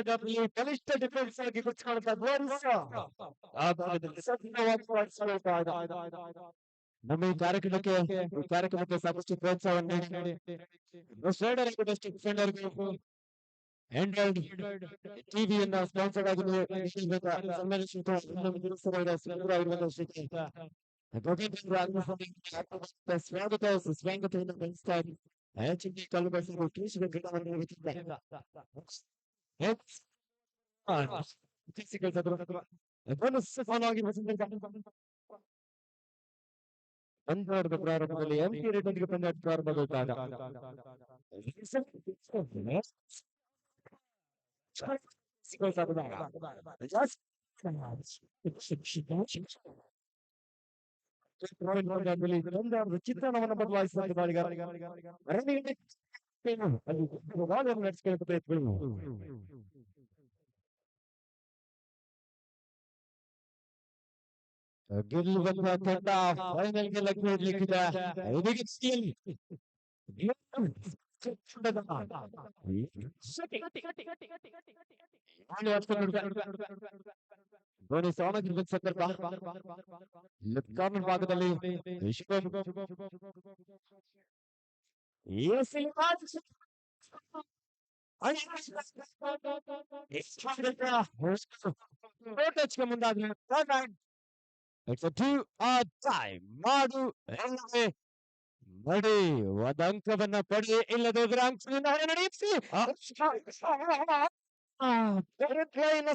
ತಂಡದಲ್ಲಿ ಬಲಿಷ್ಠ ಡಿಫೆನ್ಸ್ ಆಗಿ ಗುರುತಿಸಿಕೊಳ್ಳುತ್ತಾ ಗ್ಲೋರಿಸ್ ಆ ಭಾಗದಲ್ಲಿ ಸತತವಾಗಿ ಮಾಡಿಸಿಕೊಳ್ತಾ ಇದೆ. ನಮ್ಮ ಈ ಕಾರ್ಯಕ್ರಮಕ್ಕೆ ಸಾಕಷ್ಟು ಪ್ರೋತ್ಸಾಹವನ್ನು ನೀಡಿ ಸ್ಲೈಡರ್ ಬೆಸ್ಟ್ ಡಿಫೆಂಡರ್ಗೂ ಆಂಡ್ರಾಯ್ಡ್ ಟಿವಿಯನ್ನ ಸ್ಪಾನ್ಸರ್ ಆಗಿ ಸ್ವಾಗತವನ್ನು ಬಯಸ್ತಾರೆ. ಕಲ್ಲು ಬಳಸಿದ ಕೃಷಿ ಗಿಡವನ್ನು ನೀಡುತ್ತಿದ್ದಾರೆ. ಪಂದ್ಯಾಟದ ಪ್ರಾರಂಭದಲ್ಲಿ ಎಂಟಿ ರೇಟಿಂಗ್ ಪಂದ್ಯಾಟ ಪ್ರಾರಂಭಗೊಳ್ಳುತ್ತಾರೆ. ಚಿತ್ರಣವನ್ನು ಬದಲಾಯಿಸುತ್ತಿದ್ದಾರೆ. ನಡೆಸಿಕೊಳ್ಳುವ ಪ್ರಯತ್ನಗಳು ಗೆಲ್ಲುವಂತಹ ತಂಡ ಫೈನಲ್ಗೆ ಲಗ್ಗೆ ಇಡ್ಲಿಕ್ಕಿದೆ. ಧೋನಿ ಸಾಮಾಜಿಕ ಸಂದರ್ಭ ಕಾರ್ನರ್ ಭಾಗದಲ್ಲಿ ಮುಂದಾದ್ರೆ It's a 2 or time. ಮಾಡು ನಡಿ ಒಂದು ಅಂಕವನ್ನ ಪಡಿ, ಇಲ್ಲದೋದ್ರೆ ಅಂಕದಿಂದ ನಡೆಯಿಸಿ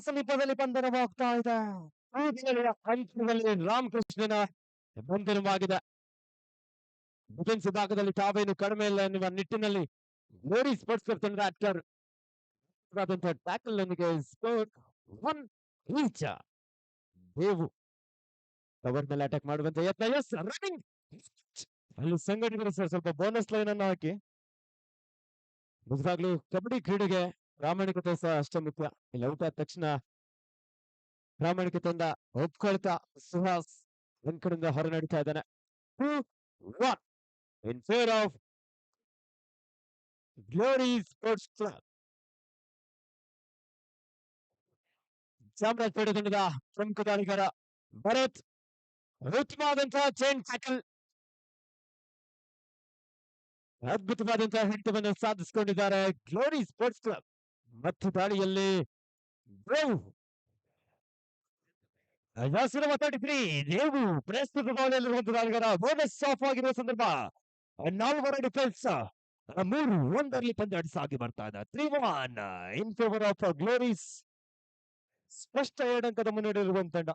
ಸಮೀಪದಲ್ಲಿ ಬಂಧನವಾಗ್ತಾ ಇದೆ. ಅಂಕದಲ್ಲಿ ರಾಮಕೃಷ್ಣನ ಬಂಧನವಾಗಿದೆ. ಡಿಫೆನ್ಸ್ ಭಾಗದಲ್ಲಿ ತಾವೇನು ಕಡಿಮೆ ಇಲ್ಲ ಎನ್ನುವ ನಿಟ್ಟಿನಲ್ಲಿ ಗ್ಲೋರಿ ಸ್ಪೋರ್ಟ್ಸ್ ಕ್ಲಬ್ ತಂಡ ಆಕ್ಟರ್ ಟ್ಯಾಕಲ್ ನನಗೆ ಸ್ಕೋರ್ 1 ಈಚ. ದೇವು ಕವರ್ ಮೇಲೆ ಅಟ್ಯಾಕ್ ಮಾಡುವಂತ ಯತ್ನ. ಎಸ್ ರನ್ನಿಂಗ್ ಅಲ್ಲಿ ಸಂಘಟಕರು ಸ್ವಲ್ಪ ಬೋನಸ್ ಲೈನ್ ಅನ್ನು ಹಾಕಿ. ನಿಜವಾಗ್ಲೂ ಕಬಡ್ಡಿ ಕ್ರೀಡೆಗೆ ಪ್ರಾಮಾಣಿಕತೆ ಸಹ ಅಷ್ಟೇ ಮುಖ್ಯ. ಇಲ್ಲಿ ಔಟ್ ಆದ ತಕ್ಷಣ ಪ್ರಾಮಾಣಿಕತೆಯಿಂದ ಒಪ್ಕೊಳ್ತಾ ಸುಹಾಸ್ ಒಂದ್ ಕಡೆಯಿಂದ ಹೊರ ನಡೀತಾ ಇದ್ದಾನೆ. 2-1 ಇನ್ favour of Glory sports club. Chamarajpet ತಂಡದ ಪ್ರಮುಖ ದಾಳಿಗಾರ ಭರತ್ ಉತ್ತಮವಾದಂತಹ ಚೈನ್ ಟ್ಯಾಕಲ್, ಅದ್ಭುತವಾದಂತಹ ಹಿಡಿತವನ್ನು ಸಾಧಿಸಿಕೊಂಡಿದ್ದಾರೆ ಗ್ಲೋರಿ ಸ್ಪೋರ್ಟ್ಸ್ ಕ್ಲಬ್. ಮತ್ತು ದಾಳಿಯಲ್ಲಿ ದೇವು ಪ್ರಸ್ತುತ ದಾಳಿಯಲ್ಲಿರುವಂತಹ ದಾಳಿಗಾರ ಬೋನಸ್ ಆಫ್ ಆಗಿರುವ ಸಂದರ್ಭ 4 ಡಿಫೆನ್ಸ್ 3-1 ಪಂದ್ಯಾಟ ಸಾಗಿ ಬರ್ತಾ ಇದೆ. 3-1 ಇನ್ ಫೇವರ್ ಆಫ್ ಗ್ಲೋರೀಸ್. ಸ್ಪಷ್ಟ 2 ಅಂಕದ ಮುನ್ನಡೆಯಿರುವ ತಂಡ.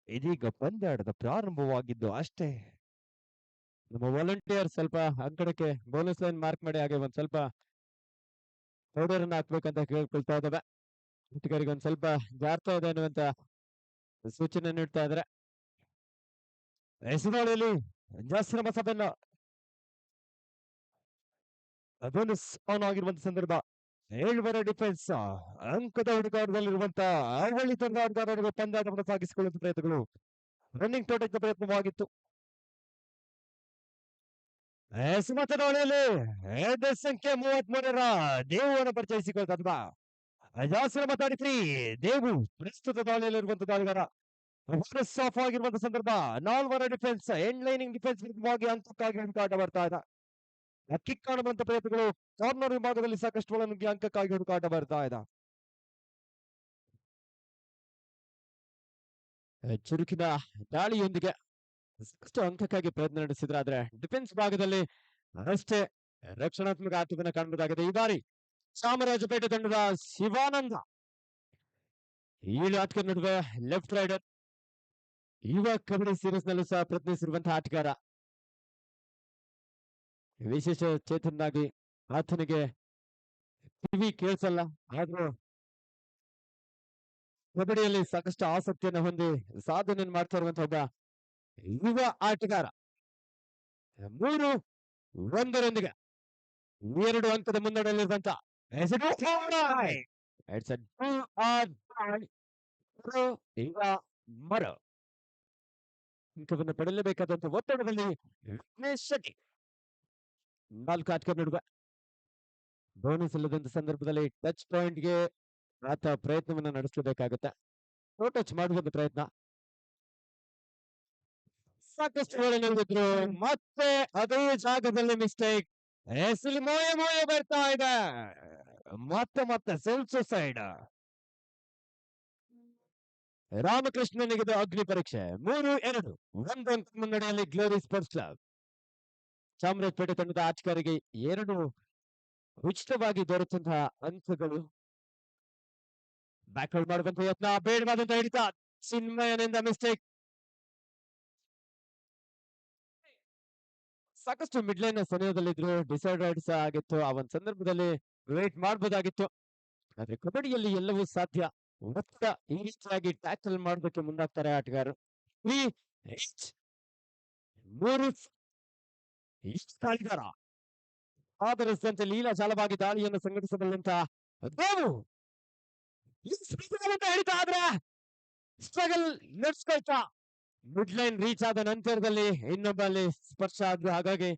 ಇದೀಗ ಪಂದ್ಯಾಟದ ಪ್ರಾರಂಭವಾಗಿದ್ದು ಅಷ್ಟೇ. ನಮ್ಮ ವಾಲಂಟಿಯರ್ ಸ್ವಲ್ಪ ಅಂಕಣಕ್ಕೆ ಬೋನಸ್ ಲೈನ್ ಮಾರ್ಕ್ ಮಾಡಿ ಹಾಗೆ ಒಂದ್ ಸ್ವಲ್ಪ ಪೌಡರ್ ಅನ್ನ ಹಾಕ್ಬೇಕಂತ ಕೇಳ್ಕೊಳ್ತಾ ಇದ್ದಾವೆ. ಜೊತೆಗಾರಿಗೆ ಒಂದ್ ಸ್ವಲ್ಪ ಜಾರ್ತಾ ಇದೆ ಅನ್ನುವಂತ ಸೂಚನೆ ನೀಡ್ತಾ ಇದ್ದಾರೆ. ಎಸೆದಾಳಿಯಲ್ಲಿ ಜಾಸ್ತಿ ನಮ್ಮ ಸಭೆಯನ್ನ ಬೋನಸ್ ಆನ್ ಆಗಿರುವಂತ ಸಂದರ್ಭ 7 ಡಿಫೆನ್ಸ್ ಅಂಕದ ಹುಡುಕಾಟದಲ್ಲಿರುವಂತಹ ಅವಳಿ ತಂಡಗಾರರಿಗೆ ಪಂದ್ಯಾಟವನ್ನು ಸಾಗಿಸಿಕೊಳ್ಳುವ ಪ್ರಯತ್ನಗಳು ರನ್ನಿಂಗ್ ಟೋಟಲ್ ಪ್ರಯತ್ನವಾಗಿತ್ತು. ಸುಮತನೊಳೆಯಲ್ಲಿ ಸಂಖ್ಯೆ 33ರ ದೇವವನ್ನು ಪರಿಚಯಿಸಿಕೊಳ್ತಾ ಮಾತಾಡಿದ್ರಿ. ದೇವು ಪ್ರಸ್ತುತ ದಾಳಿಯಲ್ಲಿರುವಂತಹ ದಾಳಿಗಾರ ಆಫ್ ಆಗಿರುವಂತಹ ಸಂದರ್ಭ 4 ಡಿಫೆನ್ಸ್ ಎಂಡ್ ಲೈನಿಂಗ್ ಡಿಫೆನ್ಸ್ ವಿರುದ್ಧವಾಗಿ ಅಂಕಕ್ಕಾಗಿ ಹುಡುಕಾಟ ಬರ್ತಾ ಇದೆ. ಕಿಕ್ ಕಾಣುವಂತ ಪ್ರಯತ್ನಗಳು ಕಾರ್ನರ್ ವಿಭಾಗದಲ್ಲಿ ಸಾಕಷ್ಟು ಒಳನುಗ್ಗಿ ಅಂಕಕ್ಕಾಗಿ ಹುಡುಕಾಟ ಬರ್ತಾ ಇದೆ. ಚುರುಕಿನ ದಾಳಿಯೊಂದಿಗೆ ಸಾಕಷ್ಟು ಅಂಕಕ್ಕಾಗಿ ಪ್ರಯತ್ನ ನಡೆಸಿದ್ರಾದ್ರೆ ಡಿಫೆನ್ಸ್ ಭಾಗದಲ್ಲಿ ಅಷ್ಟೇ ರಕ್ಷಣಾತ್ಮಕ ಆಟವನ್ನು ಕಾಣಬಹುದಾಗಿದೆ. ಈ ಬಾರಿ ಚಾಮರಾಜಪೇಟೆ ತಂಡದ ಶಿವಾನಂದ ಆಟಗಾರ ನಡುವೆ ಲೆಫ್ಟ್ ರೈಡರ್ ಯುವ ಕಬಡ್ಡಿ ಸೀರೀಸ್ ನಲ್ಲೂ ಸಹ ಪ್ರಯತ್ನಿಸಿರುವಂತಹ ಆಟಗಾರ. ವಿಶೇಷ ಚೇತನಾಗಿ ಆತನಿಗೆ ಟಿವಿ ಕೇಳಿಸಲ್ಲ, ಆದ್ರೂ ಕಬಡ್ಡಿಯಲ್ಲಿ ಸಾಕಷ್ಟು ಆಸಕ್ತಿಯನ್ನು ಹೊಂದಿ ಸಾಧನೆ ಮಾಡ್ತಾ ಇರುವಂತಹ ಒಬ್ಬ ಯುವ ಆಟಗಾರ. 3-1 2 ಅಂಕದ ಮುನ್ನಡೆಯಲ್ಲಿರುವಂತ ಅಂಕವನ್ನು ಪಡೆಯಲೇಬೇಕಾದಂತ ಒತ್ತಡದಲ್ಲಿ ವಿಘ್ನೇಶ್ ಶೆಟ್ಟಿ 4 ಆಟಗಾರ ನಡುವೆ ಬೋನಸ್ ಇಲ್ಲದಂತ ಸಂದರ್ಭದಲ್ಲಿ ಟಚ್ ಪಾಯಿಂಟ್ಗೆ ಆತ ಪ್ರಯತ್ನವನ್ನ ನಡೆಸಬೇಕಾಗುತ್ತೆ. ನೋ ಟಚ್ ಮಾಡುವಂತ ಪ್ರಯತ್ನ. ಸಾಕಷ್ಟು ವೇಳೆ ನಡೆದಿದ್ರು, ಮತ್ತೆ ಅದೇ ಜಾಗದಲ್ಲಿ ಮಿಸ್ಟೇಕ್. ಇಲ್ಲಿ ಮೋಯ ಮೋಯ ಬರ್ತಾ ಇದೆ. ಮತ್ತೆ ಮತ್ತೆ ಸೆಲ್ಫ್ ಸುಸೈಡ್. ರಾಮಕೃಷ್ಣನಿಗೆ ಅಗ್ನಿ ಪರೀಕ್ಷೆ. 3-2 ಒಂದು ಅಂಕ ಮುನ್ನಡೆಯಲ್ಲಿ ಗ್ಲೋರಿ ಸ್ಪೋರ್ಟ್ಸ್ ಕ್ಲಬ್. ಚಾಮರಾಜಪೇಟೆ ತಂಡದ ಆಟಗಾರರಿಗೆ 2 ಉಚಿತವಾಗಿ ದೊರೆತಂತಹ ಅಂಕಗಳು. ಬ್ಯಾಕ್ವರ್ಡ್ ಮಾಡುವಂತ ಯತ್ನ, ಬೇಡವಾದಂತ ಹಿಡಿತ, ಚಿನ್ಮಯನಿಂದ ಮಿಸ್ಟೇಕ್. ಸಾಕಷ್ಟು ಮಿಡ್ ಲೈನ್ ಸಮಯದಲ್ಲಿದ್ರು, ಡಿಸೈಡರ್ಸ್ ಆಗಿತ್ತು. ಆ ಒಂದು ಸಂದರ್ಭದಲ್ಲಿ ವೇಟ್ ಮಾಡಬಹುದಾಗಿತ್ತು. ಆದ್ರೆ ಕಬಡ್ಡಿಯಲ್ಲಿ ಎಲ್ಲವೂ ಸಾಧ್ಯ. ಒತ್ತ ಈ ರೀತಿಯಾಗಿ ಟ್ಯಾಕಲ್ ಮಾಡೋದಕ್ಕೆ ಮುಂದಾಗ್ತಾರೆ ಆಟಗಾರರು. 3 ಆಟಗಾರ ಆಧರಿಸಿದಂತೆ ಲೀಲಾ ಜಾಲವಾಗಿ ದಾಳಿಯನ್ನು ಸಂಘಟಿಸಬಲ್ಲಂತ ದೇವು ಹಿಡಿತ, ಆದ್ರೆ ಸ್ಟ್ರಗಲ್ ನಡೆಸ್ಕೊಳ್ತಾ ಮಿಡ್ ಲೈನ್ ರೀಚ್ ಆದ ನಂತರದಲ್ಲಿ ಇನ್ನೊಬ್ಬಲ್ಲಿ ಸ್ಪರ್ಶ ಆದ್ರು. ಹಾಗಾಗಿ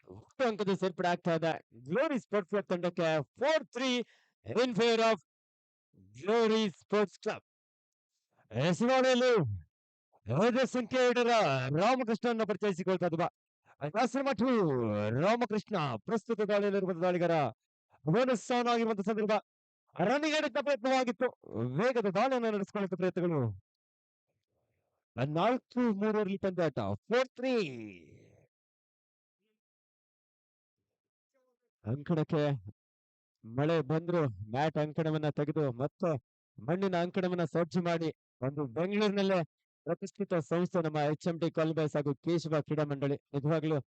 1 ಅಂಕದ ಸೇರ್ಪಡೆ ಆಗ್ತಾ ಇದೆ ಗ್ಲೋರಿ ಸ್ಪೋರ್ಟ್ಸ್ ಕ್ಲಬ್ ತಂಡಕ್ಕೆ. 4-3 in favour of Glory sports club. ಹೆಸರುವಾಡಿಯಲ್ಲಿ 5 ಸಂಖ್ಯೆ ಇಡರ ರಾಮಕೃಷ್ಣನ ಪರಿಚಯಿಸಿಕೊಳ್ತಾ ಇದ್ದ ಕಾಸರಮಠ ರಾಮಕೃಷ್ಣ ಪ್ರಸ್ತುತ ದಾಳಿಯಲ್ಲಿರುವ ದಾಳಿಗಾರ. ಬೋನಸ್ ಆನ್ ಆಗಿರುವಂತಹ ಸಂದರ್ಭ. ರನ್ನಿಂಗ್ ಹಿಡಿತ ಪ್ರಯತ್ನವಾಗಿತ್ತು. ವೇಗದ ದಾಳಿಯನ್ನು ನಡೆಸಿಕೊಳ್ಳುವ ಪ್ರಯತ್ನಗಳು. 4-3 ಪಂದ್ಯಾಟ. 4-3 ಅಂಕಣಕ್ಕೆ ಮಳೆ ಬಂದ್ರು ಮ್ಯಾಟ್ ಅಂಕಣವನ್ನ ತೆಗೆದು ಮತ್ತು ಮಣ್ಣಿನ ಅಂಕಣವನ್ನ ಸಜ್ಜು ಮಾಡಿ ಒಂದು ಬೆಂಗಳೂರಿನಲ್ಲೇ ಪ್ರತಿಷ್ಠಿತ ಸಂಸ್ಥೆ ನಮ್ಮ HMT ಕಾಲೇಜ್ ಹಾಗೂ ಕೇಶವ ಕ್ರೀಡಾ ಮಂಡಳಿ ನಿಜವಾಗ್ಲೂ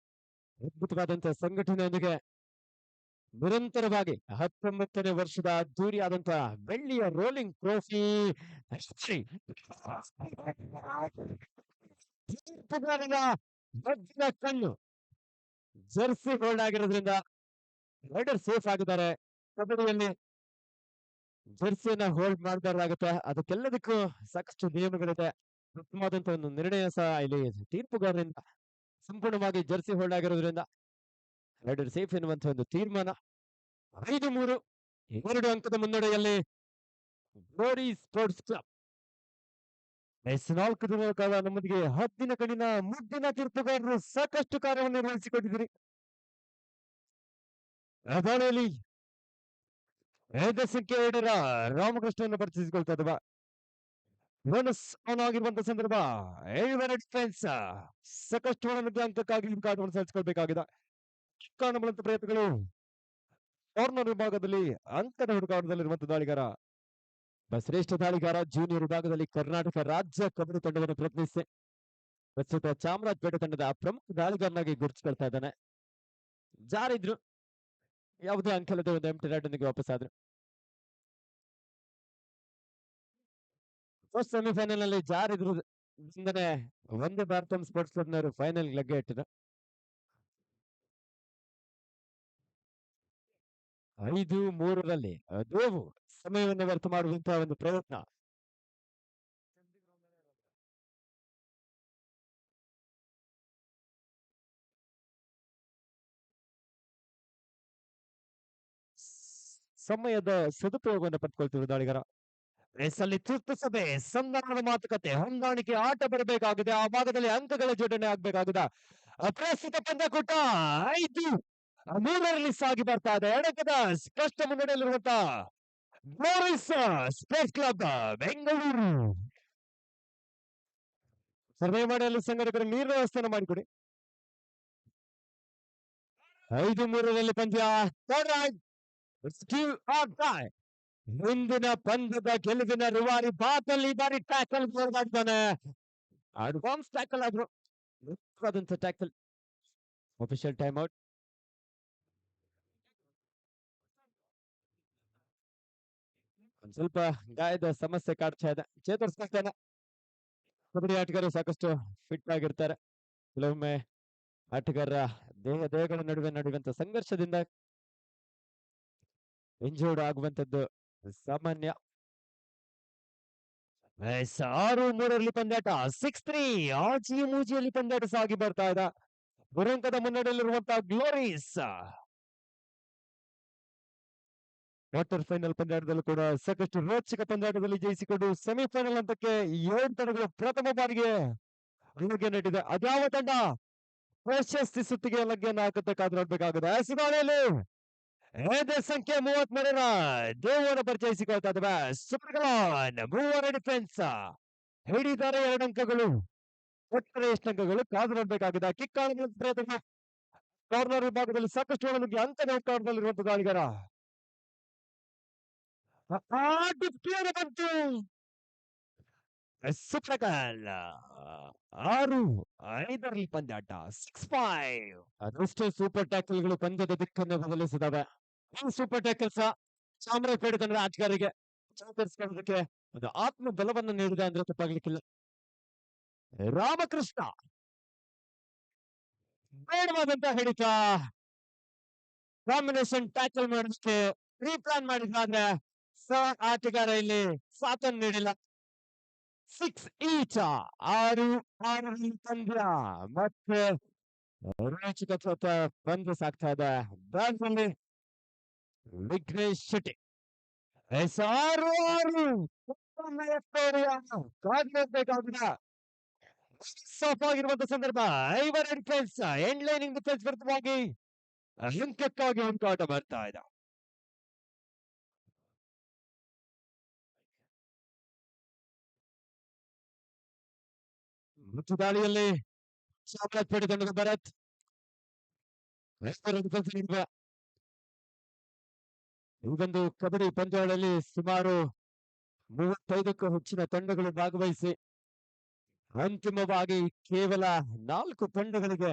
ಅದ್ಭುತವಾದಂತಹ ಸಂಘಟನೆಯೊಂದಿಗೆ ನಿರಂತರವಾಗಿ 19ನೇ ವರ್ಷದ ಅದ್ದೂರಿಯಾದಂತಹ ಬೆಳ್ಳಿಯ ರೋಲಿಂಗ್ ಟ್ರೋಫಿ. ಕಣ್ಣು ಜರ್ಸಿ ಹೋಲ್ಡ್ ಆಗಿರೋದ್ರಿಂದ ರೈಡರ್ ಸೇಫ್ ಆಗಿದ್ದಾರೆ. ಕಬಡ್ಡಿಯಲ್ಲಿ ಜರ್ಸಿಯನ್ನ ಹೋಲ್ಡ್ ಮಾಡಬೇಕಾಗುತ್ತೆ. ಅದಕ್ಕೆಲ್ಲದಕ್ಕೂ ಸಾಕಷ್ಟು ನಿಯಮಗಳಿದೆ. ಉತ್ತಮವಾದಂತಹ ಒಂದು ನಿರ್ಣಯ ಸಹ ಇಲ್ಲಿ ತೀರ್ಪುಗಾರರಿಂದ ಸಂಪೂರ್ಣವಾಗಿ ಜರ್ಸಿ ಹೋಲ್ಡ್ ಆಗಿರೋದ್ರಿಂದ ರೈಡರ್ ಸೇಫ್ ಎನ್ನುವಂತಹ ಒಂದು ತೀರ್ಮಾನ. 5-3 2 ಅಂಕದ ಮುನ್ನಡೆಯಲ್ಲಿ ಗ್ಲೋರಿ ಸ್ಪೋರ್ಟ್ಸ್ ಕ್ಲಬ್. 4 ದಿನಗಳ ಕಾಲ ನಮ್ಮೊಂದಿಗೆ 10 ದಿನ ಕಡಿನ ಮುದ್ದಿನ ತೀರ್ಪುಗಾರರು ಸಾಕಷ್ಟು ಕಾರ್ಯವನ್ನು ನಿರ್ವಹಿಸಿಕೊಟ್ಟಿದ್ದೀರಿ. ದಾಳಿಯಲ್ಲಿ 5 ಸಂಖ್ಯೆ ಇಡರ ರಾಮಕೃಷ್ಣನ ಪರಿಚಯಿಸಿಕೊಳ್ತಾ ಇದ್ದ ಬೋನಸ್ ಆನ್ ಆಗಿರುವಂತಹ ಸಂದರ್ಭ. ಡಿಫೆನ್ಸ್ ಸಾಕಷ್ಟು ಅಂಕಕ್ಕಾಗಿ ಕಾರ್ಯವನ್ನು ಸಾಧಿಸಿಕೊಳ್ಬೇಕಾಗಿದೆ. ಕಾರಣಬಲಂತ ಪ್ರಯತ್ನಗಳು. ಕಾರ್ನರ್ ವಿಭಾಗದಲ್ಲಿ ಅಂಕದ ಹುಡುಕಾಟದಲ್ಲಿರುವಂತಹ ದಾಳಿಗಾರ, ಶ್ರೇಷ್ಠ ದಾಳಿಗಾರ ಜೂನಿಯರ್ ವಿಭಾಗದಲ್ಲಿ ಕರ್ನಾಟಕ ರಾಜ್ಯ ಕಬಡ್ಡಿ ತಂಡವನ್ನು ಪ್ರತಿನಿಧಿಸಿ ಪ್ರಸ್ತುತ ಚಾಮರಾಜಪೇಟೆ ತಂಡದ ಪ್ರಮುಖ ದಾಳಿಗಾರನಾಗಿ ಗುರುತಿಸ್ಕೊಳ್ತಾ ಇದ್ದಾನೆ. ಜಾರಿದ್ರು, ಯಾವುದೇ ಅಂಕಲದ ಒಂದು ಎಂಟಿ ರೈಡರ್ನಿಗೆ ವಾಪಸ್ ಆದ್ರು. ಫಸ್ಟ್ ಸೆಮಿಫೈನಲ್ ನಲ್ಲಿ ಜಾರಿದ್ರು ಒಂದೇ ಭಾರತ ಸ್ಪೋರ್ಟ್ಸ್ ಕ್ಲಬ್ನವರು ಫೈನಲ್ ಲಗ್ಗೆ ಇಟ್ಟಿದ್ರು. 5-3 ದೇವು ಸಮಯವನ್ನು ವ್ಯರ್ಥ ಮಾಡುವಂತಹ ಒಂದು ಪ್ರಯತ್ನ. ಸಮಯದ ಸದುಪಯೋಗವನ್ನು ಪಡ್ಕೊಳ್ತಿರುವ ದಾಳಿಗಾರ. ರೇಸಲ್ಲಿ ತುರ್ತು ಸಭೆ, ಸಂಧಾನದ ಮಾತುಕತೆ, ಹೊಂದಾಣಿಕೆ ಆಟ ಬರಬೇಕಾಗಿದೆ. ಆ ಭಾಗದಲ್ಲಿ ಅಂಕಗಳ ಜೋಡಣೆ ಆಗ್ಬೇಕಾಗಿದೆ. ಪ್ರಸ್ತುತ ಪಂದ್ಯಕೂಟ 5-3 ಸಾಗಿ ಬರ್ತಾ ಇದೆ. ಎಡಕದ ಸ್ಪಷ್ಟ ಮುನ್ನಡೆಯಲ್ಲಿರುವಂತ ಗ್ಲೋರಿಸ್ ಸ್ಪೋರ್ಟ್ಸ್ ಕ್ಲಬ್ ಬೆಂಗಳೂರು. ಸರ್ವೆ ಮಾಡಲು ಸಂಘಟಕರ ನೀರಿನ ವ್ಯವಸ್ಥೆಯನ್ನು ಮಾಡಿಕೊಡಿ. 5-3 ಪಂದ್ಯ. ಮುಂದಿನ ಪಂದ್ಯದ ಗೆಲುವಿನ ರೂವಾರಿ ಬಾತಲ್ಲಿ ಬಾರಿ ಟ್ಯಾಕಲ್ ಮಾಡಿದ್ದಾನೆ. ಅಡ್ವಾನ್ಸ್ ಟ್ಯಾಕಲ್ ಆದ್ರು, ಟ್ಯಾಕಲ್. Official time out. ಒಂದ್ ಸ್ವಲ್ಪ ಗಾಯದ ಸಮಸ್ಯೆ ಕಾಡ್ತಾ ಇದೆ, ಚೇತರಿಸ್ಕೊಳ್ತಾನೆ. ಕಬಡ್ಡಿ ಆಟಗಾರರು ಸಾಕಷ್ಟು ಫಿಟ್ ಆಗಿರ್ತಾರೆ. ಕೆಲವೊಮ್ಮೆ ಆಟಗಾರರ ದೇಹಗಳ ನಡುವಂತ ಸಂಘರ್ಷದಿಂದ ಇಂಜೂರ್ಡ್ ಆಗುವಂತದ್ದು ಸಾಮಾನ್ಯ. 6-3 ಪಂದ್ಯಾಟ. 6-3 ಆಚಿ ಮೂಚಿಯಲ್ಲಿ ಪಂದ್ಯಾಟ ಸಾಗಿ ಬರ್ತಾ ಇದೆ. ದುರಂಕದ ಮುನ್ನಡೆಯಲ್ಲಿರುವಂತಹ ಗ್ಲೋರೀಸ್ ಕ್ವಾರ್ಟರ್ ಫೈನಲ್ ಪಂದ್ಯಾಟದಲ್ಲೂ ಕೂಡ ಸಾಕಷ್ಟು ರೋಚಕ ಪಂದ್ಯಾಟದಲ್ಲಿ ಜಯಿಸಿಕೊಂಡು ಸೆಮಿಫೈನಲ್ ಹಂತಕ್ಕೆ 7 ತಂಡಗಳು ಪ್ರಥಮ ಬಾರಿಗೆ ಲಗ್ಗೆ ನೆಟ್ಟಿದೆ. ಅದ್ಯಾವ ತಂಡ ಪ್ರಶಸ್ತಿ ಸುತ್ತಿಗೆ ಲಗ್ಗೆಯನ್ನು ಹಾಕುತ್ತೆ ಕಾದು ನೋಡ್ಬೇಕಾಗಿದೆ. ಸುಧಾರಣೆಯಲ್ಲಿ ಸಂಖ್ಯೆ 33ರ ದೇವರ ಪರಿಚಯಿಸಿಕೊಳ್ತಾ ಇದ್ದಾವೆ. ಸೂಪರ್ ಮೂವರ ಡಿಫೆನ್ಸ್ ಹಿಡಿದರೆ 2 ಅಂಕಗಳು. ಒಟ್ಟರೆ ಎಷ್ಟು ಅಂಕಗಳು ಕಾದು ನೋಡ್ಬೇಕಾಗಿದೆ. ಕಿಕ್ ಪ್ರಯತ್ನ ಕಾರ್ನರ್ ವಿಭಾಗದಲ್ಲಿ ಸಾಕಷ್ಟು ಒಳಗೆ ಅಂಕ ಕಾರ್ನರ್ನಲ್ಲಿರುವಂತಹ ದಾಳಿಗಾರ ಬಂತು. ಸುಪ್ರಕಾಲ್ 6-5ರಲ್ಲಿ ಪಂದ್ಯಾಟ 6-5. ಅದೆಷ್ಟೋ ಸೂಪರ್ ಟ್ಯಾಕಲ್ಗಳು ಪಂದ್ಯದ ದಿಕ್ಕನ್ನು ಬದಲಿಸಿದಾವೆ. ಈ ಸೂಪರ್ ಟ್ಯಾಕಲ್ಸ್ ಚಾಮರಾಜಪೇಟೆ ತಂಡದ ಆಟಗಾರರಿಗೆ ಚೇತರಿಸಿಕೊಳ್ಳೋದಕ್ಕೆ ಒಂದು ಆತ್ಮ ಬಲವನ್ನು ನೀಡಿದೆ ಅಂದ್ರೆ ತಪ್ಪಾಗ್ಲಿಕ್ಕಿಲ್ಲ. ರಾಮಕೃಷ್ಣ ಬೇಡವಾದಂತ ಹಿಡಿತ ಕಾಂಬಿನೇಷನ್ ಟ್ಯಾಕಲ್ ಮಾಡೋದಕ್ಕೆ ರೀಪ್ಲಾನ್ ಮಾಡಿದ್ರೆ ಆಟಗಾರ ಇಲ್ಲಿ ಸಾಥನ್ನು ನೀಡಿಲ್ಲ. 6 ಈಚ 6-6 ಪಂದ್ಯ ಮತ್ತೆ ರೋಚಕ ಪಂದ್ಯ ಸಾಗ್ತಾ ಇದೆ. ಬ್ಯಾಟ್ನಲ್ಲಿ ವಿಘ್ನೇಶ್ ಶೆಟ್ಟಿ 6-6 ಕಾದ್ಬೇಕಾಗಿದೆ. ಸಾಫ್ ಆಗಿರುವಂತ ಸಂದರ್ಭ Ivor defence and lining defence ವಿರುದ್ಧವಾಗಿ ಅಂಕಕ್ಕಾಗಿ ಹುಡುಕಾಟ ಬರ್ತಾ ಇದೆ. ಮತ್ತು ದಾಳಿಯಲ್ಲಿ ಚಾಮರಾಜಪೇಟೆ ತಂಡದ ಭರತ್ ಈ ಒಂದು ಕಬಡ್ಡಿ ಪಂದ್ಯಗಳಲ್ಲಿ ಸುಮಾರು 35ಕ್ಕೂ ಹೆಚ್ಚಿನ ತಂಡಗಳು ಭಾಗವಹಿಸಿ ಅಂತಿಮವಾಗಿ ಕೇವಲ 4 ತಂಡಗಳಿಗೆ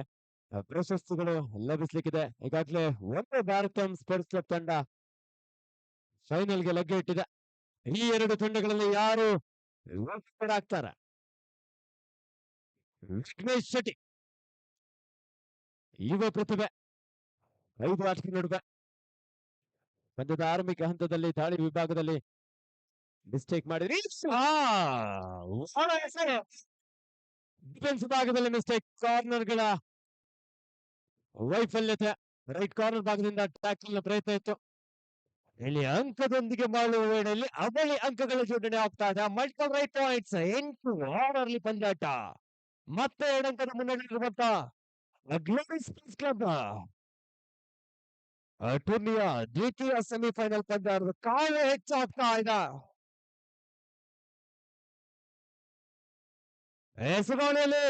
ಪ್ರಶಸ್ತಿಗಳು ಲಭಿಸಲಿಕ್ಕಿದೆ. ಈಗಾಗಲೇ ಒಂದು ಭಾರತ ಸ್ಪೋರ್ಟ್ಸ್ ಕ್ಲಬ್ ತಂಡ ಫೈನಲ್ಗೆ ಲಗ್ಗೆ ಇಟ್ಟಿದೆ. ಈ 2 ತಂಡಗಳಲ್ಲಿ ಯಾರು ಆಗ್ತಾರೆ? ವಿಘ್ನೇಶ್ ಶೆಟ್ಟಿ ಯುವ ಪ್ರತಿಭೆ 5 ಆಟಗಳ ನಡುವೆ ಪಂದ್ಯದ ಆರಂಭಿಕ ಹಂತದಲ್ಲಿ ದಾಳಿ ವಿಭಾಗದಲ್ಲಿ ಮಿಸ್ಟೇಕ್ ಮಾಡಿದ್ರಿ. ಡಿಫೆನ್ಸ್ ಭಾಗದಲ್ಲಿ ಮಿಸ್ಟೇಕ್, ಕಾರ್ನರ್ಗಳ ವೈಫಲ್ಯತೆ. ರೈಟ್ ಕಾರ್ನರ್ ಭಾಗದಿಂದ ಟ್ಯಾಕಲ್ ಪ್ರಯತ್ನ ಇತ್ತು. ಇಲ್ಲಿ ಅಂಕದೊಂದಿಗೆ ಮಾಡುವ ವೇಳೆಯಲ್ಲಿ ಅವಳಿ ಅಂಕಗಳ ಜೋಡಣೆ ಆಗ್ತಾ ಇದೆ. ಮಲ್ಟಿಪಲ್ ರೈಟ್ ಪಾಯಿಂಟ್ಸ್ 8-6ರಲ್ಲಿ ಪಂದ್ಯಾಟ. ಮತ್ತೆ 2 ಅಂಕದ ಮುನ್ನಡೆಯಿರುವಂತ ಗ್ಲೋರಿ ಸ್ಪೋರ್ಟ್ಸ್ ಕ್ಲಬ್ ಟೂರ್ನಿಯ ದ್ವಿತೀಯ ಸೆಮಿಫೈನಲ್ ಪಂದ್ಯ ಕಾವೇ ಹೆಚ್ಚಾಗ್ತಾ ಇದೆ. ಹೆಸರುಗಳಲ್ಲಿ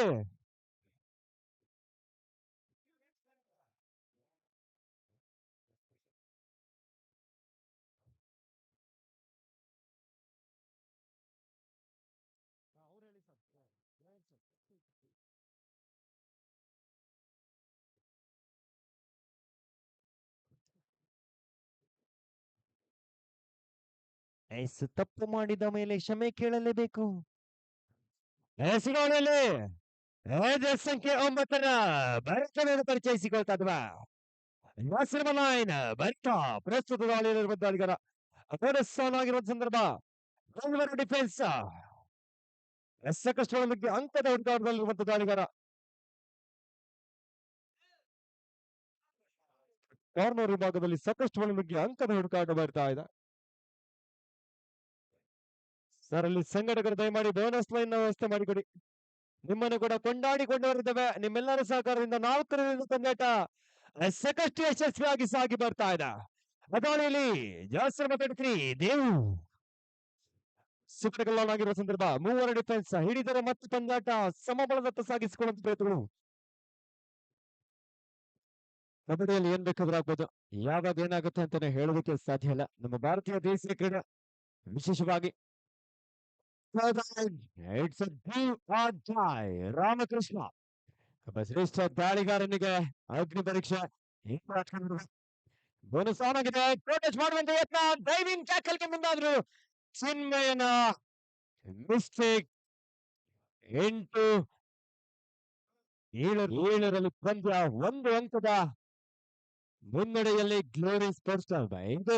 ತಪ್ಪು ಮಾಡಿದ ಮೇಲೆ ಕ್ಷಮೆ ಕೇಳಲೇಬೇಕು. ಹೆಸರುಗಳಲ್ಲಿ ಸಂಖ್ಯೆ 9ರ ಭರತನನ್ನು ಪರಿಚಯಿಸಿಕೊಳ್ತಾ ಇದ್ವಾ. ಭರತ ಪ್ರಸ್ತುತ ದಾಳಿಯಲ್ಲಿರುವ ದಾಳಿಗಾರ ಆಗಿರುವ ಸಂದರ್ಭ ಡಿಫೆನ್ಸ್ ಸಾಕಷ್ಟು ಅಂಕದ ಹುಡುಕಾಟದಲ್ಲಿರುವಂತ ದಾಳಿಗಾರ. ಕಾರ್ನರ್ ವಿಭಾಗದಲ್ಲಿ ಸಾಕಷ್ಟು ಬಗ್ಗೆ ಅಂಕದ ಹುಡುಕಾಟ ಬರ್ತಾ ಇದೆ. ಸರ್ ಅಲ್ಲಿ ಸಂಘಟಕರು ದಯಮಾಡಿ ಬೋನಸ್ ಲೈನ್ ವ್ಯವಸ್ಥೆ ಮಾಡಿಕೊಡಿ. ನಿಮ್ಮನ್ನು ಕೂಡ ಕೊಂಡಾಡಿಕೊಂಡವರಿದ್ದೇವೆ. ನಿಮ್ಮೆಲ್ಲರ ಸಹಕಾರದಿಂದ 4ರಿಂದ ಪಂದ್ಯಾಟ ಸಾಕಷ್ಟು ಯಶಸ್ವಿಯಾಗಿ ಸಾಗಿ ಬರ್ತಾ ಇದೆ. ಅದಾಳಿಯಲ್ಲಿ ಜಾಸ್ತಿ ಮಾತಾಡ್ತೀನಿ ದೇವು ಸುಖಗಳಾಗಿರುವ ಸಂದರ್ಭ 3 ಡಿಫೆನ್ಸ್ ಹಿಡಿದರೆ ಮತ್ತೆ ಪಂದ್ಯಾಟ ಸಮಬಲದತ್ತ ಸಾಗಿಸಿಕೊಳ್ಳುವಂತ ಪ್ರಯತ್ನಗಳು. ಕಬಡ್ಡಿಯಲ್ಲಿ ಏನ್ ಬೇಕಾದ್ರೂ ಆಗ್ಬೋದು, ಯಾವಾಗ ಏನಾಗುತ್ತೆ ಅಂತಾನೆ ಹೇಳೋದಕ್ಕೆ ಸಾಧ್ಯ ಇಲ್ಲ. ನಮ್ಮ ಭಾರತೀಯ ದೇಶೀಯ ಕ್ರೀಡೆ ವಿಶೇಷವಾಗಿ ರಾಮಕೃಷ್ಣ ಒಬ್ಬ ಶ್ರೇಷ್ಠ ದಾಳಿಗಾರನಿಗೆ ಅಗ್ನಿ ಪರೀಕ್ಷೆ ಬೋನಸ್ ಆನ್ ಆಗಿದೆ. ಪ್ರೊಟೆಸ್ಟ್ ಮಾಡುವಂತ ಯತ್ನ, ಡೈವಿಂಗ್ ಟ್ಯಾಕಲ್ಗೆ ಮುಂದಾದ್ರು ಚಿನ್ಮಯನ ಮಿಸ್ಟೇಕ್. 8-7ರಲ್ಲಿ ಪಂದ್ಯ 1 ಅಂಕದ ಮುನ್ನಡೆಯಲ್ಲಿ ಗ್ಲೋರಿ ಸ್ಪೋರ್ಟ್ಸ್ ಕ್ಲಬ್. ಇದು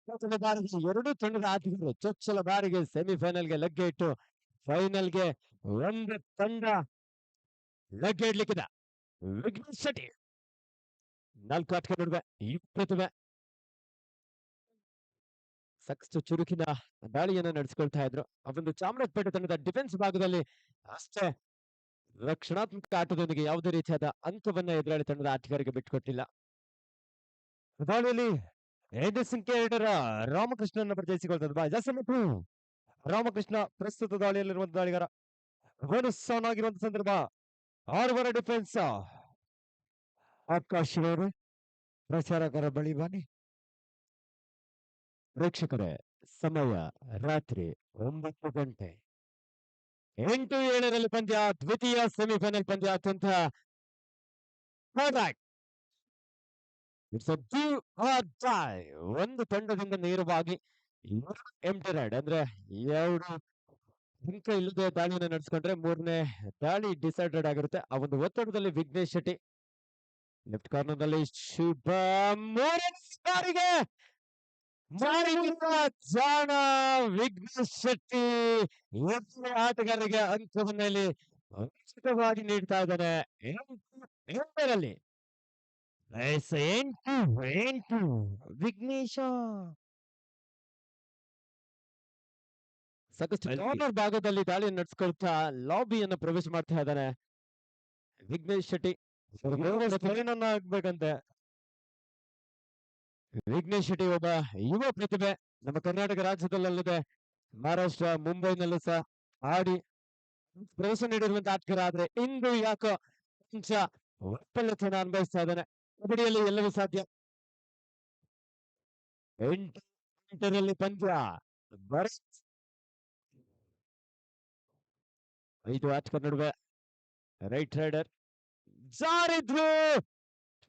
ಪ್ರಥಮ ಬಾರಿಗೆ 2 ತಂಡದ ಆಟಗಾರರು ಚೊಚ್ಚಲ ಬಾರಿಗೆ ಸೆಮಿಫೈನಲ್ಗೆ ಲಗ್ಗೆ ಇಟ್ಟು ಫೈನಲ್ಗೆ 1 ತಂಡ ಲಗ್ಗೆ ಇಡ್ಲಿಕ್ಕಿದೆ. ವಿಘ್ನೇಶ್ ಶೆಟ್ಟಿ 4 ಆಟಗಾರ ನಡುವೆ ಈ ಪ್ರತಿಭೆ ಸಾಕಷ್ಟು ಚುರುಕಿನ ದಾಳಿಯನ್ನ ನಡೆಸಿಕೊಳ್ತಾ ಇದ್ರು. ಆ ಒಂದು ಚಾಮರಾಜಪೇಟೆ ತಂಡದ ಡಿಫೆನ್ಸ್ ಭಾಗದಲ್ಲಿ ಅಷ್ಟೇ ರಕ್ಷಣಾತ್ಮಕ ಆಟದೊಂದಿಗೆ ಯಾವುದೇ ರೀತಿಯಾದ ಅಂಕವನ್ನ ಎದುರಾಳಿ ತಂಡದ ಆಟಗಾರರಿಗೆ ಬಿಟ್ಟುಕೊಟ್ಟಿಲ್ಲ. ದಾಳಿಯಲ್ಲಿ 5 ಸಂಖ್ಯೆ 2ರ ರಾಮಕೃಷ್ಣನ ಪರಿಚಯಿಸಿಕೊಳ್ತದೆ ಜಾಸ್ತಿ ರಾಮಕೃಷ್ಣ ಪ್ರಸ್ತುತ ದಾಳಿಯಲ್ಲಿರುವಂತ ದಾಳಿಗಾರ. ಬೋನಸ್ ಆನ್ ಆಗಿರುವಂತ ಸಂದರ್ಭ 6 ಡಿಫೆನ್ಸ್. ಆಕಾಶ್ ಅವರು ಪ್ರಚಾರಕರ ಬಳಿ ಬನ್ನಿ. ಪ್ರೇಕ್ಷಕರೇ, ಸಮಯ ರಾತ್ರಿ 9 ಗಂಟೆ. 8-7ರಲ್ಲಿ ಪಂದ್ಯ, ದ್ವಿತೀಯ ಸೆಮಿಫೈನಲ್ ಪಂದ್ಯ. ಅತ್ಯಂತ ಒಂದು ತಂಡದಿಂದ ನೇರವಾಗಿ ಎಂಟಿ ರೈಡ್ ಅಂದ್ರೆ 2 ಅಂಕ ಇಲ್ಲದೆ ದಾಳಿಯನ್ನು ನಡೆಸ್ಕೊಂಡ್ರೆ 3ನೇ ದಾಳಿ ಡಿಸೈಡೆಡ್ ಆಗಿರುತ್ತೆ. ಆ ಒಂದು ಒತ್ತಡದಲ್ಲಿ ವಿಘ್ನೇಶ್ ಶೆಟ್ಟಿ ಲೆಫ್ಟ್ ಕಾರ್ನರ್ ನಲ್ಲಿ ಶುಭ ಬಾರಿಗೆ ಜಾಣ ವಿಘ್ನೇಶ್ ಶೆಟ್ಟಿ ಆಟಗಾರರಿಗೆ ಅಂಕವನ್ನ ಇಲ್ಲಿ ಉಚಿತವಾಗಿ ನೀಡ್ತಾ ಇದ್ದಾನೆ. 8ರಲ್ಲಿ 8 ವಿಘ್ನೇಶ ಸಾಕಷ್ಟು ಕಾರ್ನರ್ ಭಾಗದಲ್ಲಿ ದಾಳಿಯನ್ನು ನಡೆಸ್ಕೊಳ್ತಾ ಲಾಬಿಯನ್ನು ಪ್ರವೇಶ ಮಾಡ್ತಾ ಇದ್ದಾನೆ ವಿಘ್ನೇಶ್ ಶೆಟ್ಟಿ. ಆಗ್ಬೇಕಂತೆ. ವಿಘ್ನೇಶ್ ಶೆಟ್ಟಿ ಒಬ್ಬ ಯುವ ಪ್ರತಿಭೆ, ನಮ್ಮ ಕರ್ನಾಟಕ ರಾಜ್ಯದಲ್ಲದೆ ಮಹಾರಾಷ್ಟ್ರ ಮುಂಬೈನಲ್ಲೂ ಸಹ ಆಡಿ ಪ್ರವೇಶ ನೀಡಿರುವಂತ ಆಟಗಾರ. ಆದ್ರೆ ಇಂದು ಯಾಕೋ ಕೊಂಚ ವೈಫಲ್ಯತೆಯನ್ನು ಅನುಭವಿಸ್ತಾ ಇದ್ದಾನೆ. ಕಬಡ್ಡಿಯಲ್ಲಿ ಎಲ್ಲವೂ ಸಾಧ್ಯ. 8ರಲ್ಲಿ ಪಂದ್ಯ, 5 ಆಟಗಾರ ನಡುವೆ. ರೈಟ್ ರೈಡರ್ ಜಾರಿದ್ರು,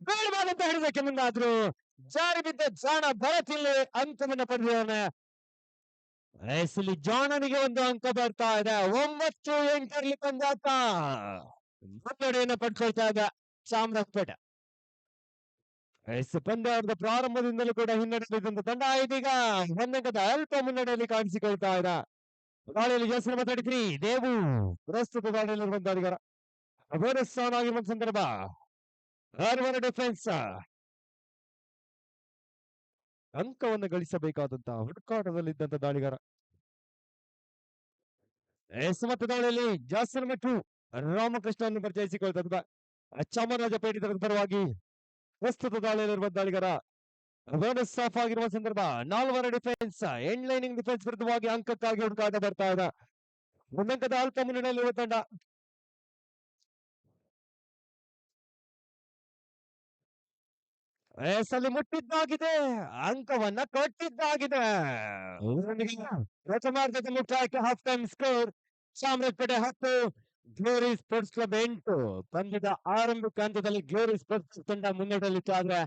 ಬೇಡವಾದಂತ ಹಿಡಿದಕ್ಕೆ ಮುಂದಾದ್ರು, ಜಾರಿ ಬಿದ್ದ ಜಾಣ ಭರತಿಲ್ಲಿ ಅಂಕವನ್ನ ಪಡೆದಿದ್ದಾನೆ. ಇಲ್ಲಿ ಜಾಣನಿಗೆ ಒಂದು ಅಂಕ ಬರ್ತಾ ಇದೆ. 9-8ರಲ್ಲಿ ಪಂದ್ಯಾಟ ಮುನ್ನಡೆಯನ್ನು ಪಡ್ಕೊಳ್ತಾ ಇದೆ ಚಾಮರಾಜಪೇಟೆ. ಪಂದ್ಯದ ಪ್ರಾರಂಭದಿಂದಲೂ ಕೂಡ ಹಿನ್ನಡೆದಿದ್ದಂತ ತಂಡ ಇದೀಗ ಒಂದಂಕದ ಅಲ್ಪ ಮುನ್ನಡೆಯಲ್ಲಿ ಕಾಣಿಸಿಕೊಳ್ತಾ ಇದೆ. ದಾಳಿಯಲ್ಲಿ ಜಾಸ್ತಿ ಮಾತಾಡಿದ್ರಿ ದೇವು ಪ್ರಸ್ತುತ ದಾಳಿಯಲ್ಲಿರುವಂತ ದಾಳಿಗಾರ. ಬೋನಸ್ ಆನ್ ಆಗಿರುವಂತ ಸಂದರ್ಭ 6 ಡಿಫೆನ್ಸ್. ಅಂಕವನ್ನು ಗಳಿಸಬೇಕಾದಂತಹ ಹುಡುಕಾಟದಲ್ಲಿದ್ದಂತ ದಾಳಿಗಾರ. ಮತ್ತು ದಾಳಿಯಲ್ಲಿ ಜಾಸ್ತಿ ಮತ್ತು ರಾಮಕೃಷ್ಣನ್ನು ಪರಿಚಯಿಸಿಕೊಳ್ತದ ಚಾಮರಾಜಪೇಟೆ ಪರವಾಗಿ ಪ್ರಸ್ತುತ ದಾಳಿಯಲ್ಲಿರುವ ದಾಳಿಗಾರ. ಬೋನಸ್ ಆಫ್ ಆಗಿರುವ ಸಂದರ್ಭ 4 ಡಿಫೆನ್ಸ್. ಎಂಡ್ ಲೈನಿಂಗ್ ಡಿಫೆನ್ಸ್ ವಿರುದ್ಧವಾಗಿ ಅಂಕಕ್ಕಾಗಿ ಹುಡುಕಾಟ ಬರ್ತಾ ಇದೆ. ಒಂದಂಕದ ಅಲ್ಪ ಮುನ್ನಡೆಯಲ್ಲಿರುವ ತಂಡ. ಅಲ್ಲಿ ಮುಟ್ಟಿದ್ದಾಗಿದೆ, ಅಂಕವನ್ನ ಕೊಟ್ಟಿದ್ದಾಗಿದೆ. ಪ್ರಥಮಾರ್ಧದ ಮುಕ್ತಾಯಕ್ಕೆ half time score Chamarajpet 10, glory sports club 8. ಪಂದ್ಯದ ಆರಂಭಿಕ ಹಂತದಲ್ಲಿ ಗ್ಲೋರಿ ಸ್ಪೋರ್ಟ್ಸ್ ತಂಡ ಮುನ್ನಡೆಯಲ್ಲಿತ್ತು. ಆದ್ರೆ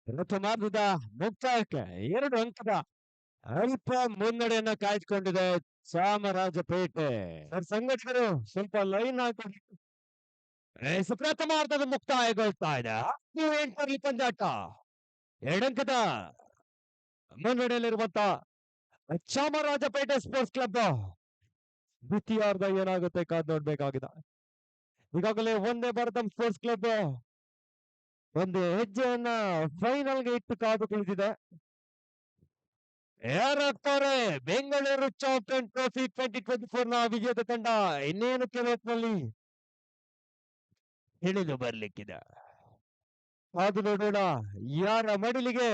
ಪ್ರಥಮಾರ್ಧದ ಮುಕ್ತಾಯಕ್ಕೆ 2 ಅಂಕದ ಅಲ್ಪ ಮುನ್ನಡೆಯನ್ನ ಕಾಯ್ದುಕೊಂಡಿದೆ ಚಾಮರಾಜಪೇಟೆ. ಸಂಘಟಕರು ಸ್ವಲ್ಪ ಲೈನ್ ಹಾಕಿ ಪ್ರಥಮಾರ್ಧದ ಮುಕ್ತಾಯಗೊಳ್ತಾ ಇದೆ. 8ರಲ್ಲಿ ಪಂದ್ಯಾಟ, 2 ಅಂಕದ ಮುನ್ನಡೆಯಲ್ಲಿರುವಂತ ಚಾಮರಾಜಪೇಟೆ ಸ್ಪೋರ್ಟ್ಸ್ ಕ್ಲಬ್. ದ್ವಿತೀಯಾರ್ಧ ಏನಾಗುತ್ತೆ ಕಾದ್ ನೋಡ್ಬೇಕಾಗಿದೆ. ಈಗಾಗಲೇ ಒಂದೇ ಭಾರತ ಸ್ಪೋರ್ಟ್ಸ್ ಕ್ಲಬ್ ಒಂದು ಹೆಜ್ಜೆಯನ್ನ ಫೈನಲ್ಗೆ ಇಟ್ಟು ಕಾದು ಕುಳಿತಿದೆ. ಯಾರಾಗ್ತಾರೆ ಬೆಂಗಳೂರು ಚಾಂಪಿಯನ್ ಟ್ರೋಫಿ 2024ನ ವಿಜೇತ ತಂಡ? ಇನ್ನೇನು ಕೆಲವೊತ್ತಿನಲ್ಲಿ ಇಳಿದು ಬರ್ಲಿಕ್ಕಿದೆ. ಅದು ನೋಡೋಣ ಯಾರ ಮಡಿಲಿಗೆ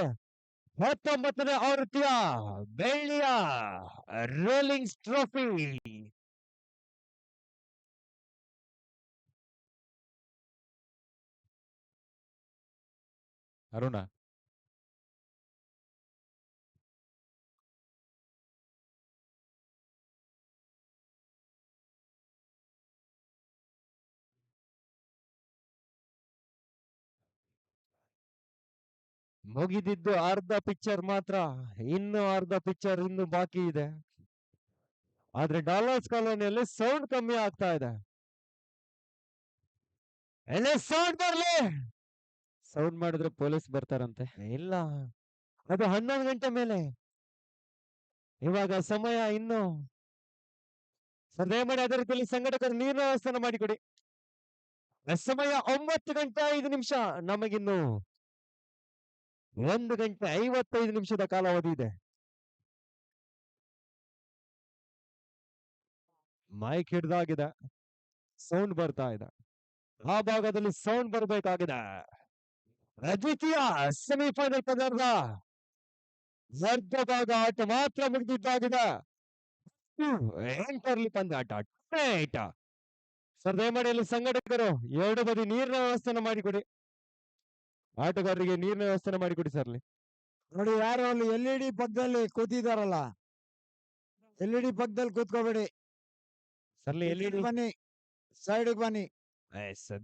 19ನೇ ಆವೃತ್ತಿಯ ಬೆಳ್ಳಿಯ ರೋಲಿಂಗ್ಸ್ ಟ್ರೋಫಿ. ಅರುಣ ಮುಗಿದಿದ್ದು ಅರ್ಧ ಪಿಕ್ಚರ್ ಮಾತ್ರ, ಇನ್ನು ಅರ್ಧ ಪಿಕ್ಚರ್ ಇನ್ನು ಬಾಕಿ ಇದೆ. ಆದ್ರೆ ಡಾಲರ್ಸ್ ಕಾಲೋನಿಯಲ್ಲಿ ಸೌಂಡ್ ಕಮ್ಮಿ ಆಗ್ತಾ ಇದೆ. ಸೌಂಡ್ ಬರ್ಲಿ. ಸೌಂಡ್ ಮಾಡಿದ್ರೆ ಪೊಲೀಸ್ ಬರ್ತಾರಂತೆ. ಇಲ್ಲ, ಅದು 11 ಗಂಟೆ ಮೇಲೆ. ಇವಾಗ ಸಮಯ ಇನ್ನು ದಯಮಾಡಿ ಅದೇ ರೀತಿಯಲ್ಲಿ ಸಂಘಟಕರು ನೀರಿನ ವ್ಯವಸ್ಥೆ ಮಾಡಿಕೊಡಿ. ಸಮಯ 9:05. ನಮಗಿನ್ನು 1 ಗಂಟೆ 55 ನಿಮಿಷದ ಕಾಲಾವಧಿ ಇದೆ. ಮೈಕ್ ಹಿಡ್ದಾಗಿದೆ, ಸೌಂಡ್ ಬರ್ತಾ ಇದೆ. ಆ ಭಾಗದಲ್ಲಿ ಸೌಂಡ್ ಬರಬೇಕಾಗಿದೆ. ದ್ವಿತೀಯ ಸೆಮಿಫೈನಲ್ ಪಂದ್ಯದ ಅರ್ಧ ಭಾಗ ಆಟ ಮಾತ್ರ ಮುಗಿದಿದ್ದಾಗಿದೆ. ಎಂಟರ್ಲಿ ಪಂದ್ಯಾಟ ಸರ್, ದಯಮಾಡಿ ಸಂಘಟಕರು ಎರಡು ಬದಿ ನೀರಿನ ವ್ಯವಸ್ಥೆನ ಮಾಡಿಕೊಡಿ. ಆಟಗಾರರಿಗೆ ನೀರಿನ ವ್ಯವಸ್ಥೆನ ಮಾಡಿಕೊಡಿ ಸರ್. ನೋಡಿ, ಯಾರು ಅಲ್ಲಿ LED ಪಕ್ಕದಲ್ಲಿ ಕೂತಿದಾರಲ್ಲ, LED ಪಕ್ಕದಲ್ಲಿ ಕೂತ್ಕೋಬೇಡಿ. ಸರ್ಲಿ LED ಬನ್ನಿ, ಸೈಡ್ ಬನ್ನಿ.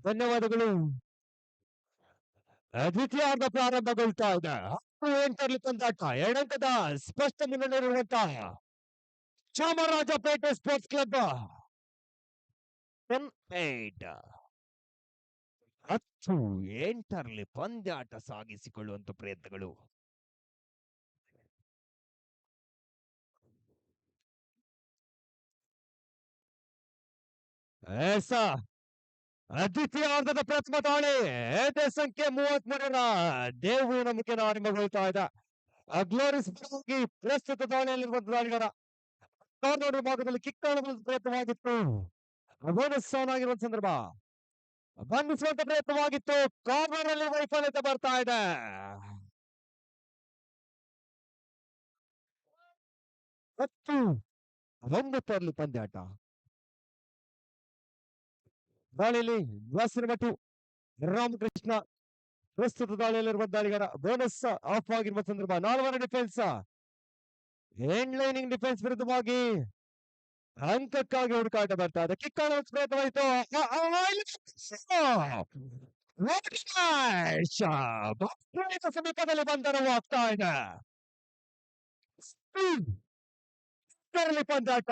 ಧನ್ಯವಾದಗಳು. ದ್ವಿತೀಯಾರ್ಧ ಪ್ರಾರಂಭಗೊಳ್ತಾ ಇದೆ. ಎಂಟರ್ಲಿ ಪಂದ್ಯಾಟ, ಎರಡಂಕದ ಸ್ಪಷ್ಟ ಮುನ್ನಡೆಯಿರುವಂತಹ ಚಾಮರಾಜಪೇಟೆ ಸ್ಪೋರ್ಟ್ಸ್ ಕ್ಲಬ್ 10-8 ಎಂಟರ್ಲಿ ಪಂದ್ಯಾಟ ಸಾಗಿಸಿಕೊಳ್ಳುವಂತ ಪ್ರಯತ್ನಗಳು. ದ್ವಿತೀಯಾರ್ಧದ ಪ್ರಥಮ ದಾಳಿ ಎದೆ ಸಂಖ್ಯೆ 33ರ ದೇವೂರಿನ ಮುಖೇನ ಆರಂಭಗೊಳ್ತಾ ಇದೆ. ಗ್ಲೋರಿಸ್ ಪ್ರಸ್ತುತ ದಾಳಿಯಲ್ಲಿರುವಂತ ದಾಳಿಗಾರ ಕಾರ್ನರ್ ಭಾಗದಲ್ಲಿ ಕಿಕ್ ಪ್ರಯತ್ನವಾಗಿತ್ತು. ಬೋನಸ್ ಆನ್ ಆಗಿರುವಂತ ಸಂದರ್ಭ, ಬಂಧಿಸುವಂತ ಪ್ರಯತ್ನವಾಗಿತ್ತು. ಕಾರ್ನರ್ ಅಲ್ಲಿ ವೈಫಲ್ಯತೆ ಬರ್ತಾ ಇದೆ. ಒಂಬತ್ತರಲ್ಲಿ ಪಂದ್ಯಾಟ. ದಾಳಿಯಲ್ಲಿ ವಾಸಿನಮಠು ರಾಮಕೃಷ್ಣ ಪ್ರಸ್ತುತ ದಾಳಿಯಲ್ಲಿರುವ ದಾಳಿಗಾರ. ಬೋನಸ್ ಆಫ್ ಆಗಿರುವ ಸಂದರ್ಭ, 4ನೇ ಡಿಫೆನ್ಸ್ ಎಂಡ್ ಲೈನಿಂಗ್ ಡಿಫೆನ್ಸ್ ವಿರುದ್ಧವಾಗಿ ಅಂಕಕ್ಕಾಗಿ ಹುಡುಕಾಟ ಬರ್ತಾ ಇದೆ. ಕಿಕ್ ಆಡುವ ಪ್ರಯತ್ನವಾಯಿತು. ಸಮೀಪದಲ್ಲಿ ಬಂಧನವು ಆಗ್ತಾ ಇದೆ. ಪಂದ್ಯಾಟ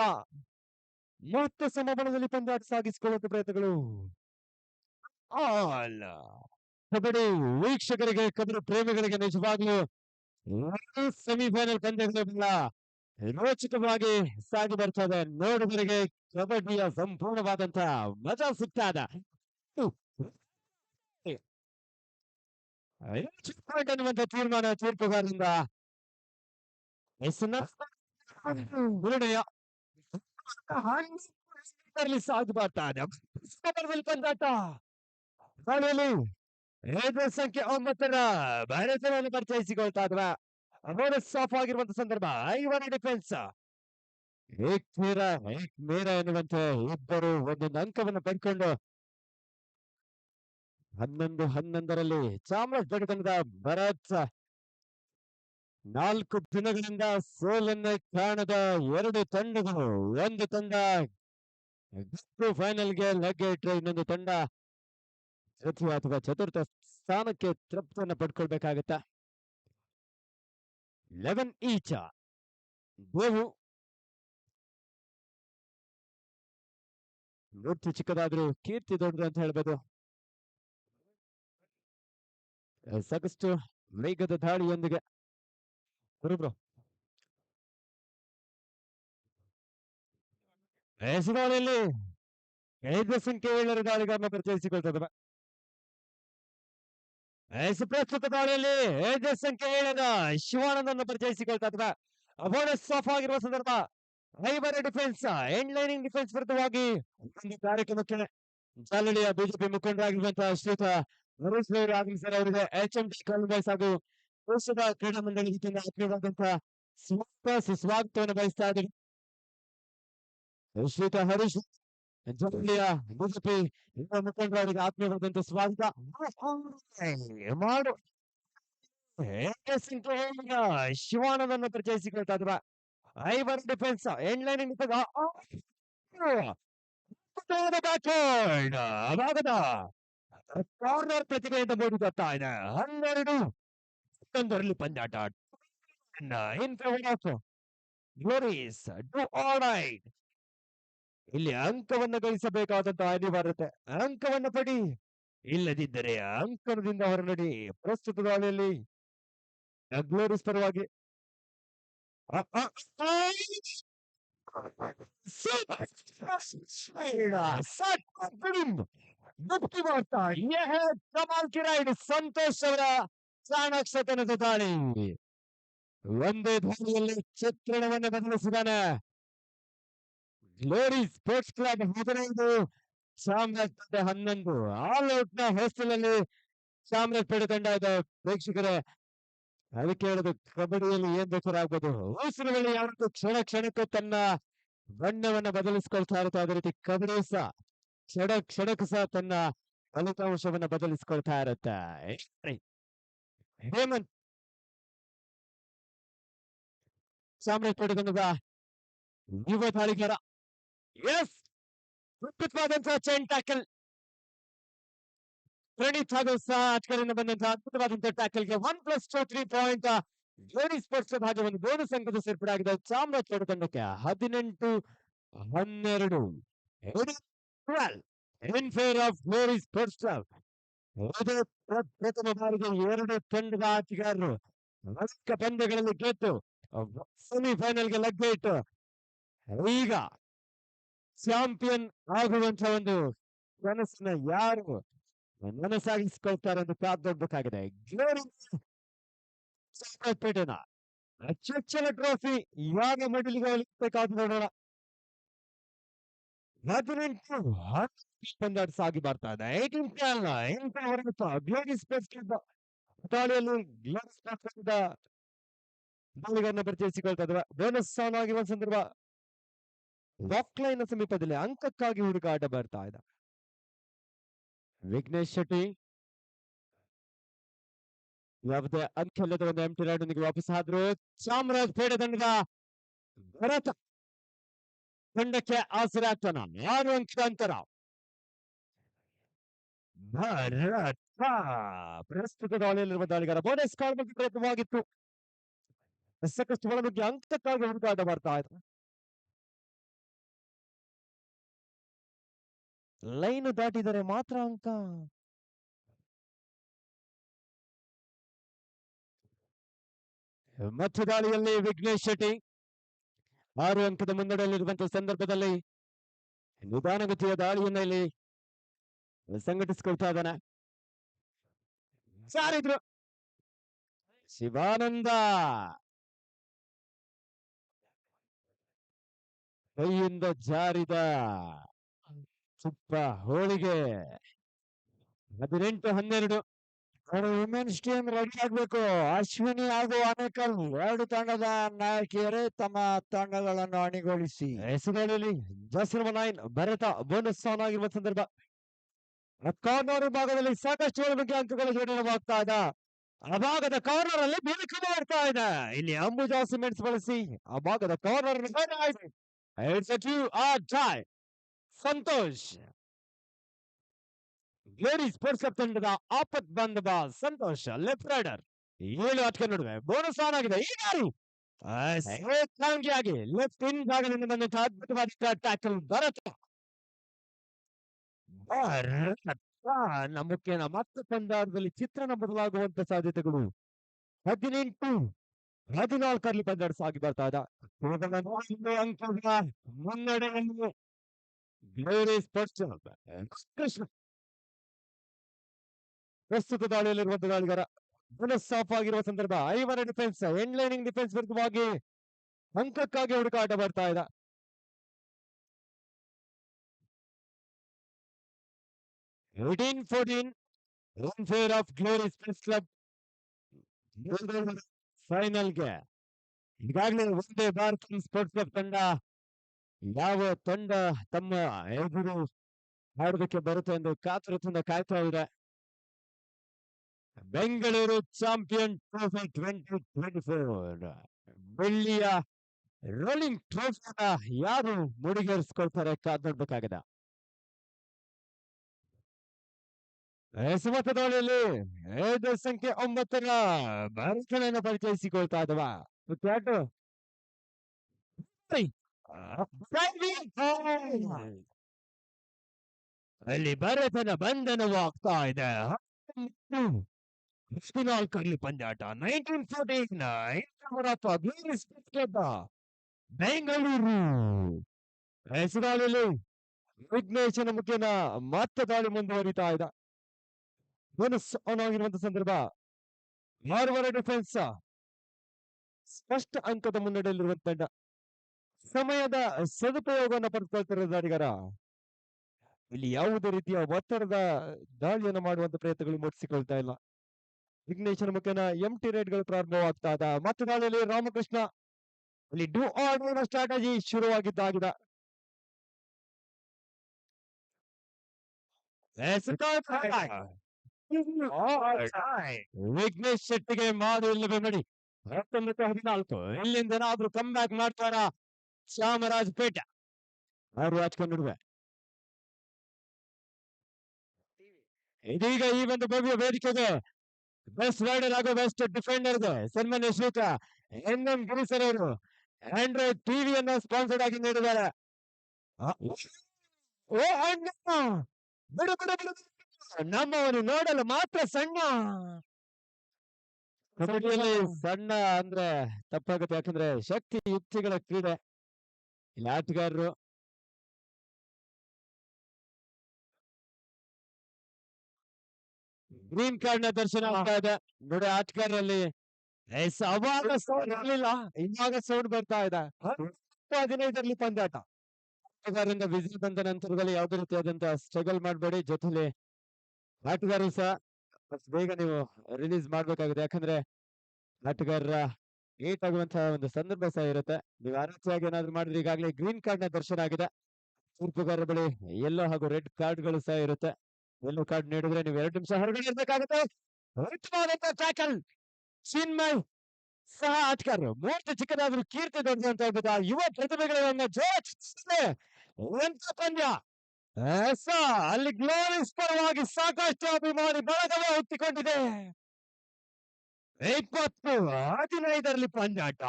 ಮತ್ತೆ ಸಮಬಲದಲ್ಲಿ ಪಂದ್ಯಾಟ ಸಾಗಿಸಿಕೊಳ್ಳುವ ಪ್ರಯತ್ನಗಳು. ಕಬಡ್ಡಿ ವೀಕ್ಷಕರಿಗೆ, ಕಬಡ್ಡಿ ಪ್ರೇಮಿಗಳಿಗೆ ನಿಜವಾಗ್ಲೂ ಸೆಮಿಫೈನಲ್ ಪಂದ್ಯಗಳೆಲ್ಲ ರೋಚಕವಾಗಿ ಸಾಗಿ ಬರ್ತದೆ. ನೋಡುಗರಿಗೆ ಕಬಡ್ಡಿಯ ಸಂಪೂರ್ಣವಾದಂತಹ ಮಜಾ ಸಿಗ್ತಾ ಇದೆ. ಅನ್ನುವಂಥ ತೀರ್ಮಾನ ತೀರ್ಪುಗಾರರಿಂದ ನಿರ್ಣಯ ಸಾಗಿ ಬರ್ತಾ ಇದೆ. ಪಂದ್ಯಾಟ ದಾಳಿಯಲ್ಲಿ ಸಂಖ್ಯೆ 9ರ ಭಾರತವನ್ನು ಪರಿಚಯಿಸಿಕೊಳ್ತಾ ಇದ್ವಾ. ಬೋನಸ್ ಆಫ್ ಆಗಿರುವಂತ ಸಂದರ್ಭ, 5ನೇ ಡಿಫೆನ್ಸ್ ಮೇರ ಎನ್ನುವಂತೆ ಇಬ್ಬರು ಒಂದೊಂದು ಅಂಕವನ್ನು ಪಡ್ಕೊಂಡು 11-11ರಲ್ಲಿ ಚಾಮರಾಜಪೇಟೆ ಭರತ್ 4 ದಿನಗಳಿಂದ ಸೋಲನ್ನೇ ಕಾಣದ ಎರಡು ತಂಡಗಳು. ಒಂದು ತಂಡ ಫೈನಲ್ಗೆ ಲಗ್ಗೆ ಇಟ್ಟರೆ ಇನ್ನೊಂದು ತಂಡ ತೃತೀಯ ಅಥವಾ ಚತುರ್ಥ ಸ್ಥಾನಕ್ಕೆ ತೃಪ್ತಿಯನ್ನು ಪಡ್ಕೊಳ್ಬೇಕಾಗತ್ತ. 11 ಈಚ. ಗೋವು ಮೂರ್ತಿ ಚಿಕ್ಕದಾದ್ರೂ ಕೀರ್ತಿ ದೊಡ್ಡದು ಅಂತ ಹೇಳ್ಬೋದು. ಸಾಕಷ್ಟು ವೇಗದ ದಾಳಿಯೊಂದಿಗೆ ಬರೋಬ್ರು ಹೆಸರುಗಳಲ್ಲಿ 5 ಸಂಖ್ಯೆ 7ರ ದಾಳಿಗಾರನ ಪರಿಚಯಿಸಿಕೊಳ್ತದೆ. ಪ್ರಸ್ತುತ ದಾಳಿಯಲ್ಲಿ 5 ಸಂಖ್ಯೆ 7ರ ಶಿವಾನಂದನ್ನು ಪರಿಚಯಿಸಿಕೊಳ್ತಾ ಇದ್ದ. ಬೋನಸ್ ಆಫ್ ಆಗಿರುವ ಸಂದರ್ಭ, 5ನೇ ಡಿಫೆನ್ಸ್ ಎಂಡ್ ಲೈನಿಂಗ್ ಡಿಫೆನ್ಸ್ ವಿರುದ್ಧವಾಗಿ ಒಂದು ಕಾರ್ಯಕ್ರಮಕ್ಕೆ ಜಾಲಳಿಯ ಬಿಜೆಪಿ ಮುಖಂಡರಾಗಿರುವಂತಹ ಶ್ರೀಯುತ ನರೇಶ್ ಅವರು ಆಗಮಿಸಿದ್ದಾರೆ. ಅವರಿಗೆ HMD ಕಾಲೇಜ್ ಹಾಗೂ ದೇಶದ ಕ್ರೀಡಾ ಮಂಡಳಿ ವತಿಯಿಂದ ಆತ್ಮೀಯವಾದಂತಹ ಸುಸ್ವಾಗತವನ್ನು ಬಯಸ್ತಾ ಇದ್ದೀವಿ. ಶ್ರೀಯುತ ಹರೀಶ್ ಜಾಲಳಿಯ ಬಿಜೆಪಿ ಮುಖಂಡರವರಿಗೆ ಆತ್ಮೀಯವಾದಂತಹ ಸ್ವಾಗತ ಮಾಡು. ಶಿವಾನಂದನ್ನು ಪರಿಚಯಿಸಿಕೊಳ್ತಾ ಇದ್ರ. 5ನೇ ಡಿಫೆನ್ಸ್ ಎಂಡ್ ಲೈನಿಂಗ್ ಭಾಗದ ಕಾರ್ನರ್ ಪ್ರತಿಭೆಯಿಂದ ಮೂಡಿ ಬರ್ತಾ ಇದೆ. 12-11ರಲ್ಲಿ ಪಂದ್ಯಾಟ. Glory's do or die. ಇಲ್ಲಿ ಅಂಕವನ್ನು ಗಳಿಸಬೇಕಾದಂತಹ ಅನಿವಾರ್ಯತೆ. ಅಂಕವನ್ನು ಪಡಿ, ಇಲ್ಲದಿದ್ದರೆ ಅಂಕಣದಿಂದ ಹೊರನಡಿ. ಪ್ರಸ್ತುತ ದಾಳಿಯಲ್ಲಿ ಗ್ಲೋರೀಸ್ ಪರವಾಗಿ ಕಮಾಲ್ ಕಿರೈಡ್ ಸಂತೋಷ್ ಅವರ ಚಾಣಾಕ್ಷತನದ ದಾಳಿ. ಒಂದೇ ದಾಳಿಯಲ್ಲಿ ಚಿತ್ರಣವನ್ನು ಬದಲಿಸಿದಾನೆ. Glory sports club 15, Chamarajpet 11. All out ನ ಹೊಸ್ತಿಲಲ್ಲಿ ಚಾಮರಾಜಪೇಟೆ ತಂಡ ಇದೆ ಪ್ರೇಕ್ಷಕರೇ. ಅದಕ್ಕೆ ಹೇಳೋದು ಕಬಡ್ಡಿಯಲ್ಲಿ ಏನ್ ಬೇಕಾದ್ರೂ ಆಗ್ಬೋದು. ಉಸಿರುಗಳು ಯಾವತ್ತೂ ಕ್ಷಣ ಕ್ಷಣಕ್ಕೂ ತನ್ನ ಬಣ್ಣವನ್ನ ಬದಲಿಸ್ಕೊಳ್ತಾ ಇರುತ್ತೆ. ಅದೇ ರೀತಿ ಕಬಡ್ಡಿ ಸಹ ಕ್ಷಣಕ್ಕೂ ಸಹ ತನ್ನ ಫಲಿತಾಂಶವನ್ನ ಬದಲಿಸ್ಕೊಳ್ತಾ ಇರುತ್ತೆ. ಹೇಮಂತ್ ಚಾಮರಾಜಪೇಟೆ ತಂಡದ ಯುವ ದಾಳಿಗಾರ. ಎಸ್, ಅದ್ಭುತವಾದಂತಹ ಚೈನ್ ಟ್ಯಾಕಲ್. ಪ್ರಣೀತ್ ಹಾಗೂ ಸಹ ಆಚಕರಿಂದ ಬಂದಂತಹ ಅದ್ಭುತವಾದಂತಹ ಟ್ಯಾಕಲ್ಗೆ 1+2 3 ಪಾಯಿಂಟ್. ಗ್ಲೋರಿ ಸ್ಪೋರ್ಟ್ಸ್ ಕ್ಲಬ್ ಹಾಗೆ ಒಂದು ಬೋನಸ್ ಅಂಕದ ಸೇರ್ಪಡೆ ಆಗಿದೆ ಚಾಮರಾಜಪೇಟೆ ತಂಡಕ್ಕೆ. 18-12 ಇನ್ favour of Glory sports club. ಪ್ರಥಮ ಬಾರಿಗೆ ಎರಡು ತಂಡದ ಆಟಗಾರರು ಅನೇಕ ಪಂದ್ಯಗಳಲ್ಲಿ ಗೆದ್ದು ಸೆಮಿಫೈನಲ್ಗೆ ಲಗ್ಗೆ ಇಟ್ಟು ಈಗ ಚಾಂಪಿಯನ್ ಆಗುವಂತ ಒಂದು ಕನಸನ್ನ ಯಾರು ನನಸಾಗಿಸ್ಕೊಳ್ತಾರೆ ಅಂತ ಕಾದ್ನೋಡ್ಬೇಕಾಗಿದೆ. ಗ್ಲೋರಿ ಚಾಮರಾಜಪೇಟೆನ ಚೊಚ್ಚಲ ಟ್ರೋಫಿ ಇವಾಗ ಮಡಿಲಿಗೆ ಬೇಕಾದ ನೋಡೋಣ. 18 ಪಂದ್ಯಾಟ ಸಾಗಿ ಬರ್ತಾ ಇದೆ. 18 ಗ್ಲೋರಿ ಸ್ಪೋರ್ಟ್ಸ್ ಕ್ಲಬ್ ದಾಳಿಯಲ್ಲಿ ಗ್ಲೋರಿ ಸ್ಪೋರ್ಟ್ಸ್ ಕ್ಲಬ್ ದಾಳಿಗಾರನ ಪರಿಚಯಿಸಿಕೊಳ್ತಾ ಇದ್ದಾರೆ. ಬೋನಸ್ ಆನ್ ಆಗಿರುವ ಸಂದರ್ಭ ವಾಕ್ ಲೈನ್ ಸಮೀಪದಲ್ಲಿ ಅಂಕಕ್ಕಾಗಿ ಹುಡುಕಾಟ ಬರ್ತಾ ಇದೆ. ವಿಘ್ನೇಶ್ ಶೆಟ್ಟಿ ಯಾವುದೇ ಅಂಕಲ್ಲದ ಒಂದು ಎಂಟಿ ರೈಡ್ನೊಂದಿಗೆ ವಾಪಸ್ ಆದ್ರು. ಚಾಮರಾಜಪೇಟೆ ತಂಡದ ಭರತ ತಂಡಕ್ಕೆ ಆಸರೆ ಆಗ್ತಾನ. 6 ಅಂಕದ ಅಂತರ. ಭರತ ಪ್ರಸ್ತುತ ದಾಳಿಯಲ್ಲಿರುವ ದಾಳಿಗಾರ. ಬೋನಸ್ ಕಾಲ್ ಬಗ್ಗೆ ಪ್ರಯತ್ನವಾಗಿತ್ತು. ಸಾಕಷ್ಟು ಒಳನುಗ್ಗಿ ಅಂಕಕ್ಕಾಗಿ ಹುಡುಕಾಟ ಬರ್ತಾ ಇದೆ. ಲೈನ್ ದಾಟಿದರೆ ಮಾತ್ರ ಅಂಕ. ಮತ್ತೆ ದಾಳಿಯಲ್ಲಿ ವಿಘ್ನೇಶ್ ಶೆಟ್ಟಿ 6 ಅಂಕದ ಮುನ್ನಡೆಯಲ್ಲಿರುವಂತಹ ಸಂದರ್ಭದಲ್ಲಿ ನಿಧಾನಗತಿಯ ದಾಳಿಯನ್ನ ಇಲ್ಲಿ ಸಂಘಟಿಸಿಕೊಳ್ತಾ ಇದ್ದಾನೆ. ಸಾರಿದ್ರು ಶಿವಾನಂದ ಕೈಯಿಂದ ಜಾರಿದ ತುಪ್ಪ ಹೋಳಿಗೆ. 18-12 ವುಮೆನ್ಸ್ ಟೀಮ್ ರೆಡಿ ಆಗ್ಬೇಕು. ಅಶ್ವಿನಿ ಹಾಗೂ ಅನೇಕಲ್ ಎರಡು ತಂಡದ ನಾಯಕಿಯರೇ ತಮ್ಮ ತಂಡಗಳನ್ನು ಅಣಿಗೊಳಿಸಿ. ಹೆಸರಲ್ಲಿ jersey number 9 Bharat bonus on ಆಗಿರುವ ಸಂದರ್ಭ. ಕಾರ್ನರ್ ಭಾಗದಲ್ಲಿ ಸಾಕಷ್ಟು ಬಗ್ಗೆ ಅಂಕಗಳ ಜೋಡಣವಾಗ್ತಾ ಇದೆ. ಆ ಭಾಗದ ಕಾರ್ನರ್ ಅಲ್ಲಿ ಬಿರುಕು ಮಾಡ್ತಾ ಇದೆ. ಇಲ್ಲಿ ಅಂಬುಜಾ ಸಿಮೆಂಟ್ಸ್ ಬಳಸಿ ಆ ಭಾಗದ corner Santosh. Glory sports club ತಂಡದ ಆಪತ್ ಬಾಂಧವ ಸಂತೋಷ್ ಲೆಫ್ಟ್ ರೈಡರ್. 7 ಆಟಗಾರ ನಡುವೆ ಬೋನಸ್ ಆನ್ ಆಗಿದೆ. ಈ ಬಾರಿ ಆಗಿ ಲೆಫ್ಟ್ ಇನ್ ಭಾಗದಿಂದ ಬಂದಂತಹ ಅದ್ಭುತವಾದ ಟ್ಯಾಕಲ್ ಭರತ. ಮುಖ್ಯನ ಮತ್ತೆ ಪಂದ್ಯದಲ್ಲಿ ಚಿತ್ರಣ ಬದಲಾಗುವಂತ ಸಾಧ್ಯತೆಗಳು. 18-14 ಪಂದ್ಯ ಸಾಗಿ ಬರ್ತಾ ಇದೆ. ಅಂಕದ ಮುನ್ನಡೆಯನ್ನು ಗ್ಲೋರಿ ಸ್ಪೋರ್ಟ್ಸ್ ಕ್ಲಬ್. ಕೃಷ್ಣ ಪ್ರಸ್ತುತ ದಾಳಿಯಲ್ಲಿರುವಂತಹ ದಾಳಿಗಾರ. ಬೋನಸ್ ಆಫ್ ಆಗಿರುವ ಸಂದರ್ಭ ಐವರ ಡಿಫೆನ್ಸ್ ಎಂಡ್ ಲೈನಿಂಗ್ ಡಿಫೆನ್ಸ್ ವಿರುದ್ಧವಾಗಿ ಅಂಕಕ್ಕಾಗಿ ಹುಡುಕಾಟ ಬರ್ತಾ ಇದೆ. 18-14 ಇನ್ favour of Glory sports club. ಫೈನಲ್ಗೆ ಈಗಾಗಲೇ ಒಂದೇ ಭಾರತ ಸ್ಪೋರ್ಟ್ಸ್ ಕ್ಲಬ್ ತಂಡ ಯಾವ ತಂಡ ತಮ್ಮ ಎದುರು ಆಡೋದಕ್ಕೆ ಬರುತ್ತೆ ಎಂದು ಕಾತುರದಿಂದ ಕಾಯ್ತಾ ಇದೆ. ಬೆಂಗಳೂರು ಚಾಂಪಿಯನ್ ಟ್ರೋಫಿ 2024 ಬೆಳ್ಳಿಯ ರೋಲಿಂಗ್ ಟ್ರೋಫಿನ ಯಾರು ಮುಡಿಗೇರಿಸಿಕೊಳ್ತಾರೆ ಕಾದ್ನೋಡ್ಬೇಕಾಗಿದೆ. ಸಮತ ದಾಳಿಯಲ್ಲಿ 5 ಸಂಖ್ಯೆ 9ರ ಭಾರತವನ್ನು ಪರಿಚಯಿಸಿಕೊಳ್ತಾ ಇದ್ದವ. ಅಲ್ಲಿ ಭಾರತನ ಬಂಧನವಾಗ್ತಾ ಇದೆ. 14 ಪಂದ್ಯಾಟ. 1914 ಬೆಂಗಳೂರು ಹೆಸರಲ್ಲಿ ವಿಘ್ನೇಶನ ಮುಖ್ಯನ ಮತ್ತೆ ದಾಳಿ ಮುಂದುವರಿತಾ ಇದೆ. ಬೋನಸ್ ಆನ್ ಆಗಿರುವಂತಹ ಸಂದರ್ಭ 6 ಡಿಫೆನ್ಸ್ ಸ್ಪಷ್ಟ ಅಂಕದ ಮುನ್ನಡೆಯಲ್ಲಿರುವ ತಂಡ. ಸಮಯದ ಸದುಪಯೋಗವನ್ನು ಪಡ್ಕೊಳ್ತಿರೋ ದಾಳಿಗಾರ ಇಲ್ಲಿ ಯಾವುದೇ ರೀತಿಯ ಒತ್ತಡದ ದಾಳಿಯನ್ನು ಮಾಡುವಂತ ಪ್ರಯತ್ನಗಳು ಮೂಡಿಸಿಕೊಳ್ತಾ ಇಲ್ಲ. ವಿಘ್ನೇಶ್ವರ ಮುಖೇನ ಎಂಟಿ ರೇಡ್ಗಳು ಪ್ರಾರಂಭವಾಗ್ತಾ ಇದೆ. ಮತ್ತೆ ದಾಳಿಯಲ್ಲಿ ರಾಮಕೃಷ್ಣ ಇಲ್ಲಿ ಡೂ ಆರ್ ಡೈ ಸ್ಟ್ರಾಟಜಿ ಶುರುವಾಗಿದ್ದಾಗಿದೆ. ವಿಘ್ನೇಶ್ ಶೆಟ್ಟಿಗೆ ಮಾಡು ಇಲ್ಲವೇ ನೋಡಿ 19-14 ಇಲ್ಲಿಂದ ಏನಾದ್ರೂ ಕಮ್ ಬ್ಯಾಕ್ ಮಾಡ್ತಾರ ಚಾಮರಾಜಪೇಟೆ ಅವರು ಹಚ್ಕೊಂಡಿರುವೆ. ಇದೀಗ ಈ ಒಂದು ಭವ್ಯ ವೇದಿಕೆಗೆ ಬೆಸ್ಟ್ ರೈಡರ್ ಹಾಗೂ ಬೆಸ್ಟ್ ಡಿಫೆಂಡರ್ ಗೆ ಸನ್ಮಾನ್ಯ ಶ್ರೀಯುತ NM ಗಿರಿಸರ್ ಅವರು ಆಂಡ್ರಾಯ್ಡ್ ಟಿವಿಯನ್ನ ಸ್ಪಾನ್ಸರ್ಡ್ ಆಗಿ ನೀಡಿದ್ದಾರೆ. ಓ ಅಣ್ಣ ಬಿಡು ಬಿಡು ಬಿಡು ನಮ್ಮವನು ನೋಡಲು ಮಾತ್ರ ಸಣ್ಣ. ಕಬಡ್ಡಿಯಲ್ಲಿ ಸಣ್ಣ ಅಂದ್ರೆ ತಪ್ಪಾಗುತ್ತೆ, ಯಾಕಂದ್ರೆ ಶಕ್ತಿ ಯುಕ್ತಿಗಳ ಕ್ರೀಡೆ. ಇಲ್ಲಿ ಆಟಗಾರರು ಗ್ರೀನ್ ಕಾರ್ಡ್ ನ ದರ್ಶನ ಆಗ್ತಾ ಇದೆ ನೋಡಿ. ಆಟಗಾರರಲ್ಲಿ ಅವಾಗ ಸೌಂಡ್ ಇರಲಿಲ್ಲ, ಇವಾಗ ಸೌಂಡ್ ಬರ್ತಾ ಇದೆ. 15ರಲ್ಲಿ ಪಂದ್ಯಾಟ. ಆಟಗಾರರಿಂದ ವಿಸಿಲ್ ಬಂದ ನಂತರದಲ್ಲಿ ಯಾವುದೇ ರೀತಿಯಾದಂತಹ ಸ್ಟ್ರಗಲ್ ಮಾಡಬೇಡಿ. ಜೊತೆಲಿ ಆಟಗಾರರು ಸಹ ಬೇಗ ನೀವು ರಿಲೀಸ್ ಮಾಡ್ಬೇಕಾಗುತ್ತೆ, ಯಾಕಂದ್ರೆ ಆಟಗಾರರ ಏಟ್ ಆಗುವಂತಹ ಒಂದು ಸಂದರ್ಭ ಸಹ ಇರುತ್ತೆ. ನೀವು ಆರಾಚಿಯಾಗಿ ಏನಾದ್ರು ಮಾಡಿದ್ರೆ ಈಗಾಗಲೇ ಗ್ರೀನ್ ಕಾರ್ಡ್ ನ ದರ್ಶನ ಆಗಿದೆ. ತೀರ್ಪುಗಾರರ ಬಳಿ ಯೆಲ್ಲೋ ಹಾಗೂ ರೆಡ್ ಕಾರ್ಡ್ ಗಳು ಸಹ ಇರುತ್ತೆ. ಯೆಲ್ಲೋ ಕಾರ್ಡ್ ನೀಡಿದ್ರೆ ನೀವು 2 ನಿಮಿಷ ಹೊರಗಡೆ ಇರ್ಬೇಕಾಗುತ್ತೆ. ಟ್ಯಾಕಲ್ ಚಿನ್ಮಯ್ ಸಹ ಆಟಗಾರರು ಮೂರ್ತಿ ಚಿಕ್ಕದಾದ್ರೂ ಕೀರ್ತಿ ದೊಡ್ಡದು ಅಂತ ಹೇಳ್ಬೋದು. ಆ ಯುವ ಪ್ರತಿಭೆಗಳನ್ನ ಎಂತ ಪಂದ್ಯ ಅಲ್ಲಿ ಗ್ಲೋರಿಸ್ ಪರವಾಗಿ ಸಾಕಷ್ಟು ಅಭಿಮಾನಿ ಬಳಗವೇ ಹುಟ್ಟಿಕೊಂಡಿದೆ. 20-15ರಲ್ಲಿ ಪಂದ್ಯಾಟ.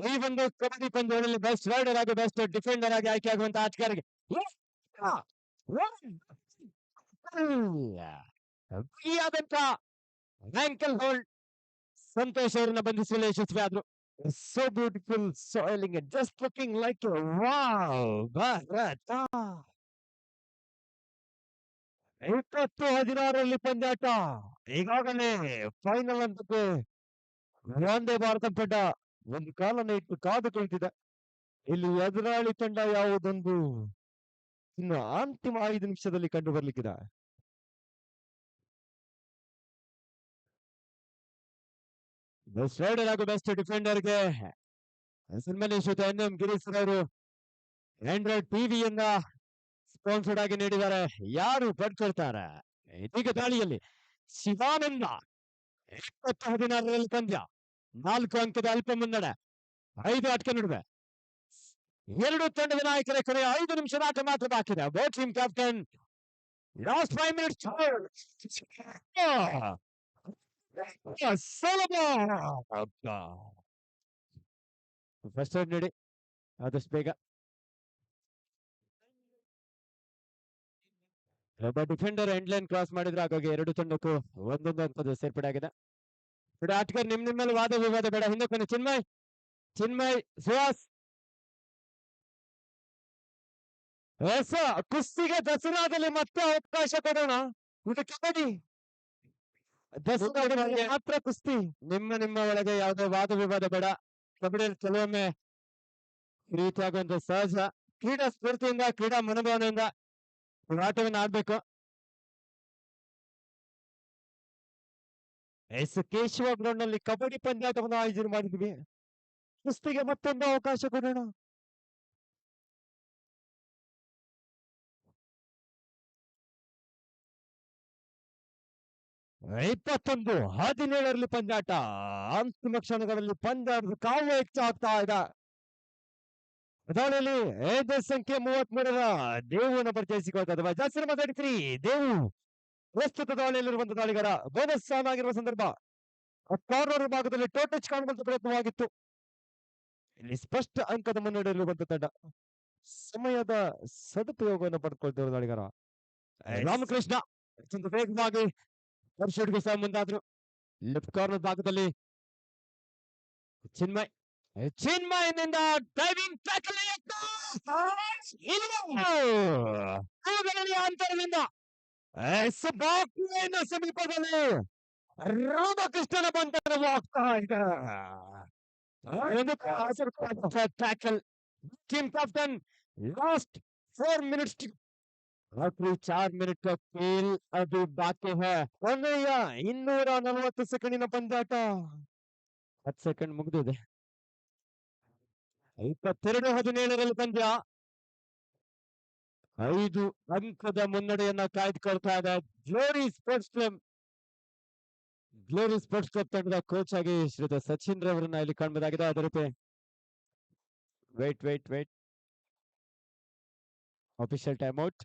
ಈ ಒಂದು ಕಬಡ್ಡಿ ಪಂದ್ಯದಲ್ಲಿ ಬೆಸ್ಟ್ ರೈಡರ್ ಆಗಿ ಬೆಸ್ಟ್ ಡಿಫೆಂಡರ್ ಆಗಿ ಆಯ್ಕೆ ಆಗುವಂತ ಆಟಗಾರರಿಗೆ ಆಂಕಲ್ ಹೋಲ್ಡ್ ಸಂತೋಷ್ ಅವರನ್ನ ಬಂಧಿಸುವಲ್ಲಿ ಯಶಸ್ವಿ ಆದ್ರು. So beautiful sailing just looking like wow Bharat. 20-16ರಲ್ಲಿ ಪಂದ್ಯಾಟ. ಈಗಾಗಲೇ ಫೈನಲ್ ಹಂತಕ್ಕೆ ಒಂದೇ ಭಾರತ ತಂಡ ಒಂದು ಕಾಲನ್ನ ಇಟ್ಟು ಕಾದು ಕುಳಿತಿದೆ. ಇಲ್ಲಿ ಎದುರಾಳಿ ತಂಡ ಯಾವುದೊಂದು ಇನ್ನು ಅಂತಿಮ 5 ನಿಮಿಷದಲ್ಲಿ ಕಂಡು ಬರ್ಲಿಕ್ಕಿದೆ. ಬೆಸ್ಟ್ ರೈಡರ್ ಹಾಗೂ ಬೆಸ್ಟ್ ಡಿಫೆಂಡರ್ಗೆ ಸನ್ಮಾನ್ಯ ಶ್ರೀಯುತ NM ಗಿರೀಶ್ ಅವರು ಆಂಡ್ರಾಯ್ಡ್ ಟಿವಿಯನ್ನ ಸ್ಪಾನ್ಸರ್ಡ್ ಆಗಿ ನೀಡಿದ್ದಾರೆ. ಯಾರು ಪಡ್ಕೊಳ್ತಾರೆ? ಇದೀಗ ದಾಳಿಯಲ್ಲಿ ಶಿವಾನಂದ 20-16ರಲ್ಲಿ ಪಂದ್ಯ 4 ಅಂಕದ ಅಲ್ಪ ಮುನ್ನಡೆ. 5 ಆಟಕ್ಕೆ ನಡುವೆ ಎರಡು ತಂಡದ ನಾಯಕರ ಕಡೆ 5 ನಿಮಿಷದ ಆಟ ಮಾತ್ರ ಬಾಕಿ ಇದೆ. Both team captain last 5 minutes first raid ನೀಡಿ ಆದಷ್ಟು ಬೇಗ. ಒಬ್ಬ ಡಿಫೆಂಡರ್ ಎಂಡ್ ಲೈನ್ ಕ್ರಾಸ್ ಮಾಡಿದ್ರೆ ಹಾಗಾಗಿ ಎರಡು ತಂಡಕ್ಕೂ ಒಂದೊಂದು ಹಂತದ ಸೇರ್ಪಡೆ ಆಗಿದೆ. ಆಟಗಾರ ನಿಮ್ಮಲ್ಲಿ ವಾದ ವಿವಾದ ಬೇಡ. ಹಿಂದಕ್ಕೆ ಚಿನ್ಮಯ್ ಸುಹಾಸ್ ಹೊಸ ಕುಸ್ತಿಗೆ ದಸರಾದಲ್ಲಿ ಮತ್ತೆ ಅವಕಾಶ ಕೊಡೋಣ. ಇದು ಕಬಡ್ಡಿ, ದಸರಾದಲ್ಲಿ ಮಾತ್ರ ಕುಸ್ತಿ. ನಿಮ್ಮ ಒಳಗೆ ಯಾವುದೇ ವಾದ ವಿವಾದ ಬೇಡ. ಕಬಡ್ಡಿಯಲ್ಲಿ ಕೆಲವೊಮ್ಮೆ ಈ ರೀತಿಯಾಗುವಂತ ಸಹಜ. ಕ್ರೀಡಾ ಸ್ಫೂರ್ತಿಯಿಂದ ಕ್ರೀಡಾ ಮನೋಭಾವನೆಯಿಂದ ಆಟವನ್ನು ಆಡ್ಬೇಕು. ಕೇಶವ ಗ್ರೌಂಡ್ ನಲ್ಲಿ ಕಬಡ್ಡಿ ಪಂದ್ಯಾಟವನ್ನು ಆಯೋಜನೆ ಮಾಡಿದ್ವಿ. ಕುಸ್ತಿಗೆ ಮತ್ತೊಂದು ಅವಕಾಶ ಕೊಡೋಣ. ಇಪ್ಪತ್ತೊಂದು 17ರಲ್ಲಿ ಪಂದ್ಯಾಟ. ಅಂತಿಮ ಕ್ಷಣಗಳಲ್ಲಿ ಪಂದ್ಯದ ಕಾವು ಹೆಚ್ಚಾಗ್ತಾ ಇದೆ. ದಾಳಿಯಲ್ಲಿ ಸಂಖ್ಯೆ 33ರ ದೇವನ ಪರಿಚಯಿಸಿಕೊಳ್ತಾ ಜಾಸ್ತಿ ಮಾತಾಡ್ತೀರಿ. ದೇವು ಪ್ರಸ್ತುತ ದಾಳಿಯಲ್ಲಿರುವಂತಹ ದಾಳಿಗಾರ. ಬೋನಸ್ ಸ್ಥಾನ ಆಗಿರುವ ಸಂದರ್ಭ ಕಾರ್ನರ್ ಭಾಗದಲ್ಲಿ ಟೋಟಚ್ ಕಾಣುವಂತ ಪ್ರಯತ್ನವಾಗಿತ್ತು. ಇಲ್ಲಿ ಸ್ಪಷ್ಟ ಅಂಕದ ಮುನ್ನಡೆಯಲ್ಲಿರುವಂತ ತಂಡ ಸಮಯದ ಸದುಪಯೋಗವನ್ನು ಪಡೆದುಕೊಳ್ತಿರುವ ದಾಳಿಗಾರ ರಾಮಕೃಷ್ಣ ಅತ್ಯಂತ ವೇಗವಾಗಿ ವರ್ಷಡ್ಗೂ ಸಹ ಮುಂದಾದ್ರು. ಲೆಫ್ಟ್ ಕಾರ್ನರ್ ಭಾಗದಲ್ಲಿ ಚಿನ್ಮಯನಿಂದ ಡೈವಿಂಗ್ ಟ್ಯಾಕಲ್ ಅಂತರದಿಂದ ಸಮೀಪದಲ್ಲಿ ರಾಮಕೃಷ್ಣನ ಬಂಧನವಾಗ್ತಾ ಇದೆ. Tackle team captain last 4 minutes आखिरी 4 मिनट का खेल अभी बाकी है ಕೊನೆಯ 240 ಸೆಕೆಂಡಿನ ಪಂದ್ಯಾಟ 10 ಸೆಕೆಂಡ್ ಮುಗಿದಿದೆ 22-17 ಪಂದ್ಯ 5 ಅಂಕದ ಮುನ್ನಡೆಯನ್ನ ಕಾಯ್ದುಕೊಳ್ತಾ ಇದೆ ಗ್ಲೋರಿ ಸ್ಪೋರ್ಟ್ಸ್ ಕ್ಲಬ್ ತಂಡದ ಕೋಚ್ ಆಗಿ ಶ್ರೀಯುತ ಸಚಿನ್ ರವರನ್ನ ಇಲ್ಲಿ ಕಾಣಬಹುದಾಗಿದೆ ಅದೇ ರೀತಿ ವೇಟ್ ಅಫಿಷಿಯಲ್ ಟೈಮ್ ಔಟ್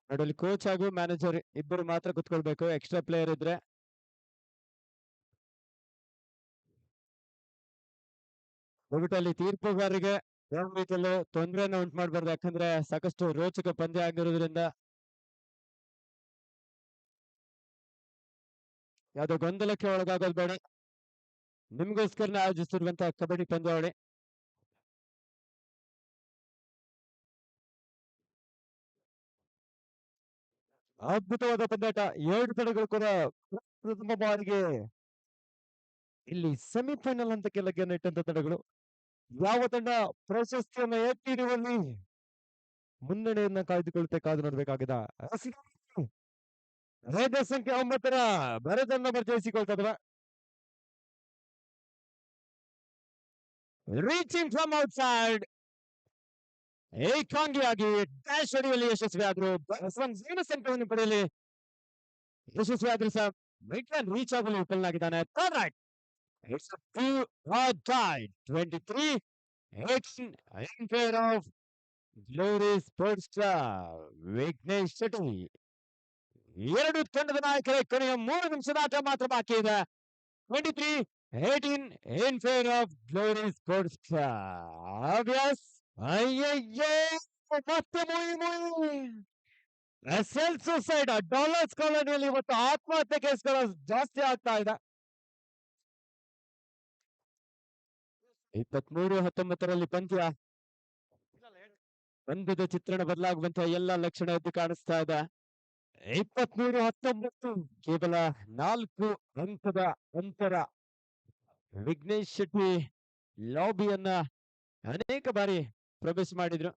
ನೋಡಲಿ ಕೋಚ್ ಹಾಗೂ ಮ್ಯಾನೇಜರ್ ಇಬ್ಬರು ಮಾತ್ರ ಕುತ್ಕೊಳ್ಬೇಕು ಎಕ್ಸ್ಟ್ರಾ ಪ್ಲೇಯರ್ ಇದ್ರೆ ಒಗಟಲ್ಲಿ ತೀರ್ಪುಗಾರರಿಗೆ ಯಾವ ರೀತಿಯಲ್ಲೂ ತೊಂದರೆಯನ್ನು ಉಂಟು ಮಾಡಬಾರ್ದು ಯಾಕಂದ್ರೆ ಸಾಕಷ್ಟು ರೋಚಕ ಪಂದ್ಯ ಆಗಿರೋದ್ರಿಂದ ಯಾವುದೋ ಗೊಂದಲಕ್ಕೆ ಒಳಗಾಗೋದು ಬೇಡ ನಿಮ್ಗೋಸ್ಕರ ಆಯೋಜಿಸಿರುವಂತಹ ಕಬಡ್ಡಿ ಪಂದ್ಯಾವಳಿ ಅದ್ಭುತವಾದ ಪಂದ್ಯಾಟ 2 ತಂಡಗಳು ಕೂಡ ಪ್ರಥಮ ಬಾರಿಗೆ ಇಲ್ಲಿ ಸೆಮಿಫೈನಲ್ ಹಂತಕ್ಕೆ ಲಗ್ಗೆಯನ್ನು ಇಟ್ಟಂತ ತಂಡಗಳು ಯಾವ ತಂಡ ಪ್ರಶಸ್ತಿಯನ್ನು ಎತ್ತಿ ಹಿಡಿಯುವಲ್ಲಿ ಮುನ್ನಡೆಯನ್ನ ಕಾಯ್ದುಕೊಳ್ಳುತ್ತೆ ಕಾದು ನೋಡ್ಬೇಕಾಗಿದೆ ರೇಖಾ ಸಂಖ್ಯೆ 9 ಬರದನ್ನ ಪರಿಚಯಿಸಿಕೊಳ್ತದ ರೀಚಿಂಗ್ ಫ್ರಮ್ ಔಟ್ಸೈಡ್ ಏಕಾಂಗಿಯಾಗಿ ಡ್ಯಾಶ್ ಹೊಡೆಯುವಲ್ಲಿ ಯಶಸ್ವಿಯಾದ್ರು ಸಂಖ್ಯೆಯನ್ನು ಪಡೆಯಲಿ ಯಶಸ್ವಿಯಾದ್ರು ಸಹ ರೀಚ್ ಆಗಲು ವಿಫಲನಾಗಿದ್ದಾನೆ It's a two hard tie. 23-18 in favor of Glory Sports Club. Vignesh Shetty ಎರಡು ತಂಡದ ನಾಯಕರ ಕೊನೆಯ 3 ನಿಮಿಷದ ಆಟ ಮಾತ್ರ ಬಾಕಿ ಇದೆ 23-18 in favor of Glory Sports Club. ಅಯ್ಯಯ್ಯೋ ಮತ್ತೆ ಸೆಲ್ಫ್ ಸುಸೈಡ್ ಡಾಲರ್ಸ್ ಕಾಲೋನಿಯಲ್ಲಿ ಇವತ್ತು ಆತ್ಮಹತ್ಯೆ ಕೇಸ್ಗಳು ಜಾಸ್ತಿ ಆಗ್ತಾ ಇದೆ 23-19 ಪಂದ್ಯದ ಚಿತ್ರಣ ಬದಲಾಗುವಂತಹ ಎಲ್ಲ ಲಕ್ಷಣ ಎದ್ದು ಕಾಣಿಸ್ತಾ ಇದೆ 23-19 ಕೇವಲ 4 ಅಂಕದ ಅಂತರ ವಿಘ್ನೇಶ್ ಶೆಟ್ಟಿ ಲಾಬಿಯನ್ನ ಅನೇಕ ಬಾರಿ ಪ್ರವೇಶ ಮಾಡಿದ್ರು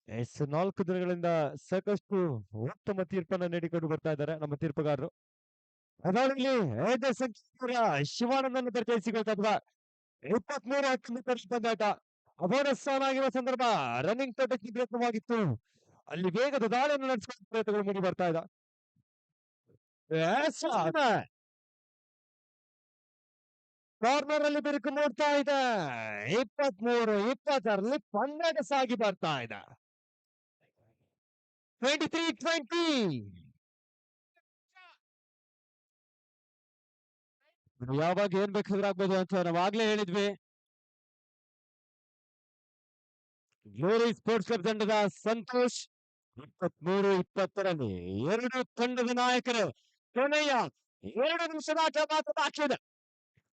ಎಸ್ 4 ದಿನಗಳಿಂದ ಸಾಕಷ್ಟು ಉತ್ತಮ ತೀರ್ಪನ್ನ ನೀಡಿಕೊಂಡು ಬರ್ತಾ ಇದ್ದಾರೆ ನಮ್ಮ ತೀರ್ಪುಗಾರರು ಅದಾಗಲಿ ಶಿವಾನಂದನ್ನು ಪರಿಚಯಿಸಿಕೊಳ್ತಾ 23-19 ಪಂದ್ಯಾಟ ಅಬೋನಸ್ ಆಗಿರುವ ಸಂದರ್ಭ ರನ್ನಿಂಗ್ ತೋಟಕ್ಕೆ ಪ್ರಯತ್ನವಾಗಿತ್ತು ಅಲ್ಲಿ ವೇಗದ ದಾಳಿಯನ್ನು ನಡೆಸಿಕೊಳ್ಳುವ ಪ್ರಯತ್ನಗಳು ಮೂಡಿ ಬರ್ತಾ ಇದೆ ಕಾರ್ನರ್ ಅಲ್ಲಿ ಬಿರುಕು ಮೂಡ್ತಾ ಇದೆ 23-20 ಪಂದ್ಯಾಟ ಸಾಗಿ ಬರ್ತಾ ಇದೆ 23-20 ಯಾವಾಗ ಏನ್ ಬೇಕಾದ್ರೂ ಆಗ್ಬೋದು ಅಂತ ನಾವು ಆಗ್ಲೇ ಹೇಳಿದ್ವಿ ಗ್ಲೋರಿ ಸ್ಪೋರ್ಟ್ಸ್ ಕ್ಲಬ್ ತಂಡದ ಸಂತೋಷ್ 23-20 ಎರಡು ತಂಡದ ನಾಯಕರು ಕೊನೆಯ 2 ನಿಮಿಷದ ಆಟ ಮಾತ್ರ ಬಾಕಿ ಇದೆ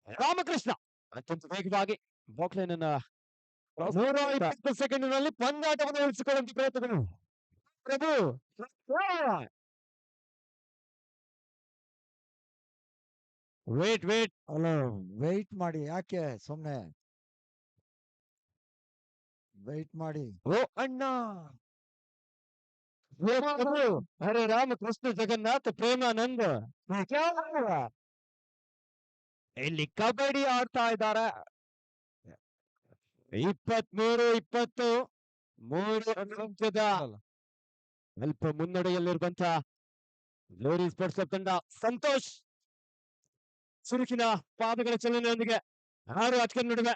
ರಾಮಕೃಷ್ಣ ಅತ್ಯಂತ ವೇಗವಾಗಿ ಬಾಕ್ಲೈನ್ ಅನ್ನ 120 ಸೆಕೆಂಡಿನಲ್ಲಿ ಪಂದ್ಯಾಟವನ್ನು ಉಳಿಸಿಕೊಳ್ಳುವಂತ ಪ್ರಯತ್ನಗಳು ಪ್ರಭು ವೇಟ್ ಅಲ್ಲ ವೆಯ್ಟ್ ಮಾಡಿ ಯಾಕೆ ಸುಮ್ನೆ ವೆಯ್ಟ್ ಮಾಡಿ ಓ ಅಣ್ಣ ಅರೆ ರಾಮಕೃಷ್ಣ ಜಗನ್ನಾಥ್ ಪ್ರೇಮಾನಂದ್ ಇಲ್ಲಿ ಕಬಡ್ಡಿ ಆಡ್ತಾ ಇದ್ದಾರೆ 23-20 3 ಅಂಕದ ಅಲ್ಪ ಮುನ್ನಡೆಯಲ್ಲಿರುವಂತ ಗ್ಲೋರಿ ಸ್ಪೋರ್ಟ್ಸ್ ಕ್ಲಬ್ ತಂಡ ಸಂತೋಷ್ ಚುರುಕಿನ ಪಾದಗಳ ಚಲನೆಯೊಂದಿಗೆ 6 ಅಚ್ಚಕನ್ ನಡುವೆ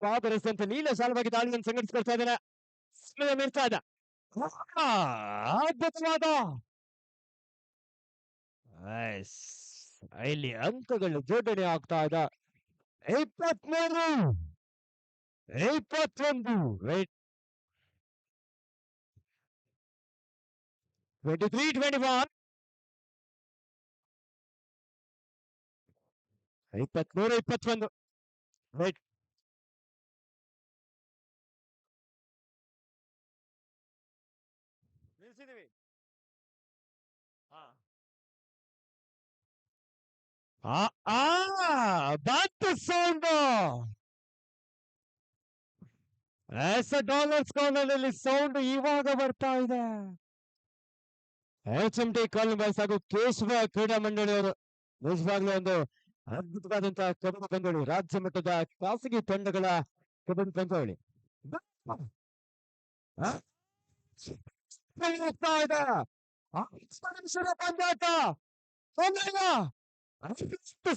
ಪಾದರಸಂತ ನೀಲ ಸಾಲವಾಗಿ ದಾಳಿಯನ್ನು ಸಂಘಟಿಸಿಕೊಳ್ತಾ ಇದ್ದಾರೆ ಸಮಯ ಮೀರ್ತಾ ಇದೆ ಅದ್ಭುತವಾದ ಇಲ್ಲಿ ಅಂಕಗಳು ಜೋಡಣೆ ಆಗ್ತಾ ಇದೆ 23-21 ರೈಟ್ 23-21 23-21 ರೈಟ್ ನಿಲ್ಸಿದೀವಿ. ಬಂತು ಸೌಂಡ್ ಡಾಲರ್ಸ್ ಕಾರ್ನರ್ನಲ್ಲಿ ಸೌಂಡ್ ಇವಾಗ ಬರ್ತಾ ಇದೆ. HMT ಕಾಲನಿ ಬಾಯ್ಸ್ ಹಾಗೂ ಕೇಶವ ಕ್ರೀಡಾ ಮಂಡಳಿಯವರು ನಿಜವಾಗ್ಲೂ ಒಂದು ಅದ್ಭುತವಾದಂತಹ ಕಬಡ್ಡಿ ಪಂದ್ಯಾವಳಿ, ರಾಜ್ಯ ಮಟ್ಟದ ಖಾಸಗಿ ತಂಡಗಳ ಕಬಡ್ಡಿ ಪಂದ್ಯಾವಳಿ ಆಗ್ತಾ ಇದೆ. ಪಂದ್ಯಾಟ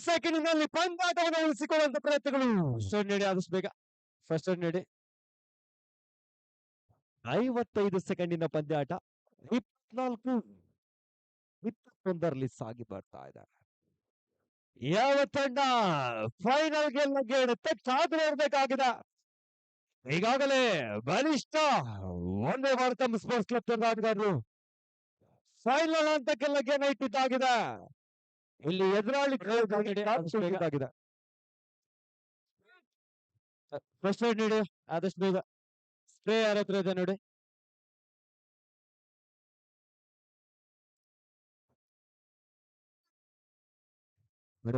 ಸೆಕೆಂಡಿನಲ್ಲಿ ಪಂದ್ಯಾಟವನ್ನು ಉಳಿಸಿಕೊಳ್ಳುವಂತ ಪ್ರಯತ್ನಗಳು. ಫಸ್ಟ್ ನೀಡಿ ಆದಷ್ಟು ಬೇಗ ಫಸ್ಟ್ ನೀಡಿ. 55 ಸೆಕೆಂಡಿನ ಪಂದ್ಯಾಟ 24-21ರಲ್ಲಿ ಸಾಗಿ ಬರ್ತಾ ಇದೆ. ಯಾವ ತಂಡ ಫೈನಲ್ ಗೆಲ್ಲಕ್ಕೆ ಕಾದು ನೋಡ್ಬೇಕಾಗಿದೆ. ಈಗಾಗಲೇ ಬಲಿಷ್ಠ ಒಂದೇ ಭಾರತ ಸ್ಪೋರ್ಟ್ಸ್ ಕ್ಲಬ್ ತಂಡ ಆಟಗಾರರು ಫೈನಲ್ ಹಂತಕ್ಕೆಲ್ಲ ಗೆನ್ನ ಇಟ್ಟಿದ್ದಾಗಿದೆ. ಇಲ್ಲಿ ಎದುರಾಳಿ ಬೇಕಾಗಿದೆ. ಫಸ್ಟ್ ಏಡ್ ನೀಡಿ ಆದಷ್ಟು ಬೇಗ. ಸ್ಪ್ರೇ ಯಾರ ಹತ್ರ ಇದೆ ನೋಡಿ.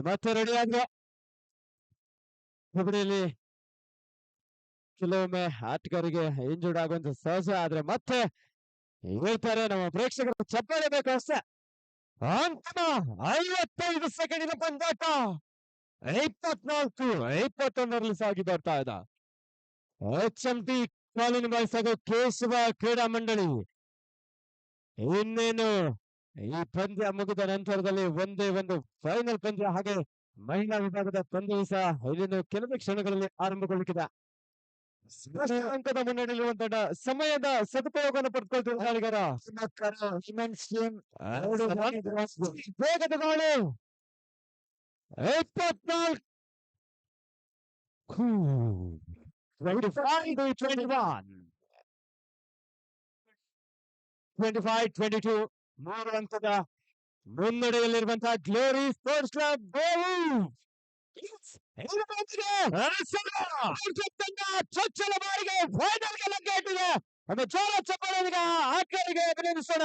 ಮತ್ತೆ ರೆಡಿ ಆದ್ರೆ ಕಬಡ್ಡಿಯಲ್ಲಿ ಕೆಲವೊಮ್ಮೆ ಆಟಗಾರರಿಗೆ ಇಂಜೂರ್ಡ್ ಆಗುವಂತ ಸಹಜ. ಆದ್ರೆ ಮತ್ತೆ ಹೇಳ್ತಾರೆ ನಮ್ಮ ಪ್ರೇಕ್ಷಕರು ಚಪ್ಪಾಳೆ ಬೇಕು ಅಷ್ಟೇ. ಅಂತಿಮ 55 ಸೆಕೆಂಡಿನ ಪಂದ್ಯಾಟ 24-21ರಲ್ಲಿ ಸಾಗಿ ಬರ್ತಾ ಇದೆ. HMT ಕಾಲನಿ ಬಾಯ್ಸ್ ಹಾಗೂ ಕೇಶವ ಕ್ರೀಡಾ ಮಂಡಳಿ ಇನ್ನೇನು ಈ ಪಂದ್ಯ ಮುಗಿದ ನಂತರದಲ್ಲಿ ಒಂದೇ ಒಂದು ಫೈನಲ್ ಪಂದ್ಯ, ಹಾಗೆ ಮಹಿಳಾ ವಿಭಾಗದ ಪಂದ್ಯ ಸಹ ಇಲ್ಲಿನ ಕೆಲವೇ ಕ್ಷಣಗಳಲ್ಲಿ ಆರಂಭಗೊಳ್ಳಲಿದೆ. ಅಂಕದ ಮುನ್ನಡೆಯಲ್ಲಿರುವ ತಂಡ ಸಮಯದ ಸದುಪಯೋಗವನ್ನು ಪಡೆದುಕೊಳ್ತಿದ್ದಾರೆ. ವೇಗದ ಗಾಳಿ 25-22 3 ಹಂತದ ಮುನ್ನಡೆಯಲ್ಲಿರುವಂತಹ ಗ್ಲೋರಿ ಸ್ಪೋರ್ಟ್ಸ್ ಕ್ಲಬ್ ಚೊಚ್ಚಲ ಬಾರಿಗೆ ಫೈನಲ್ಗೆ ಲಗ್ಗೆ ಇಟ್ಟಿದೆ. ಅದು ಚೋಳ ಚಪ್ಪಾಳೆಗೆ ಆಟಗಾರರಿಗೆ ಅಭಿನಂದಿಸೋಣ.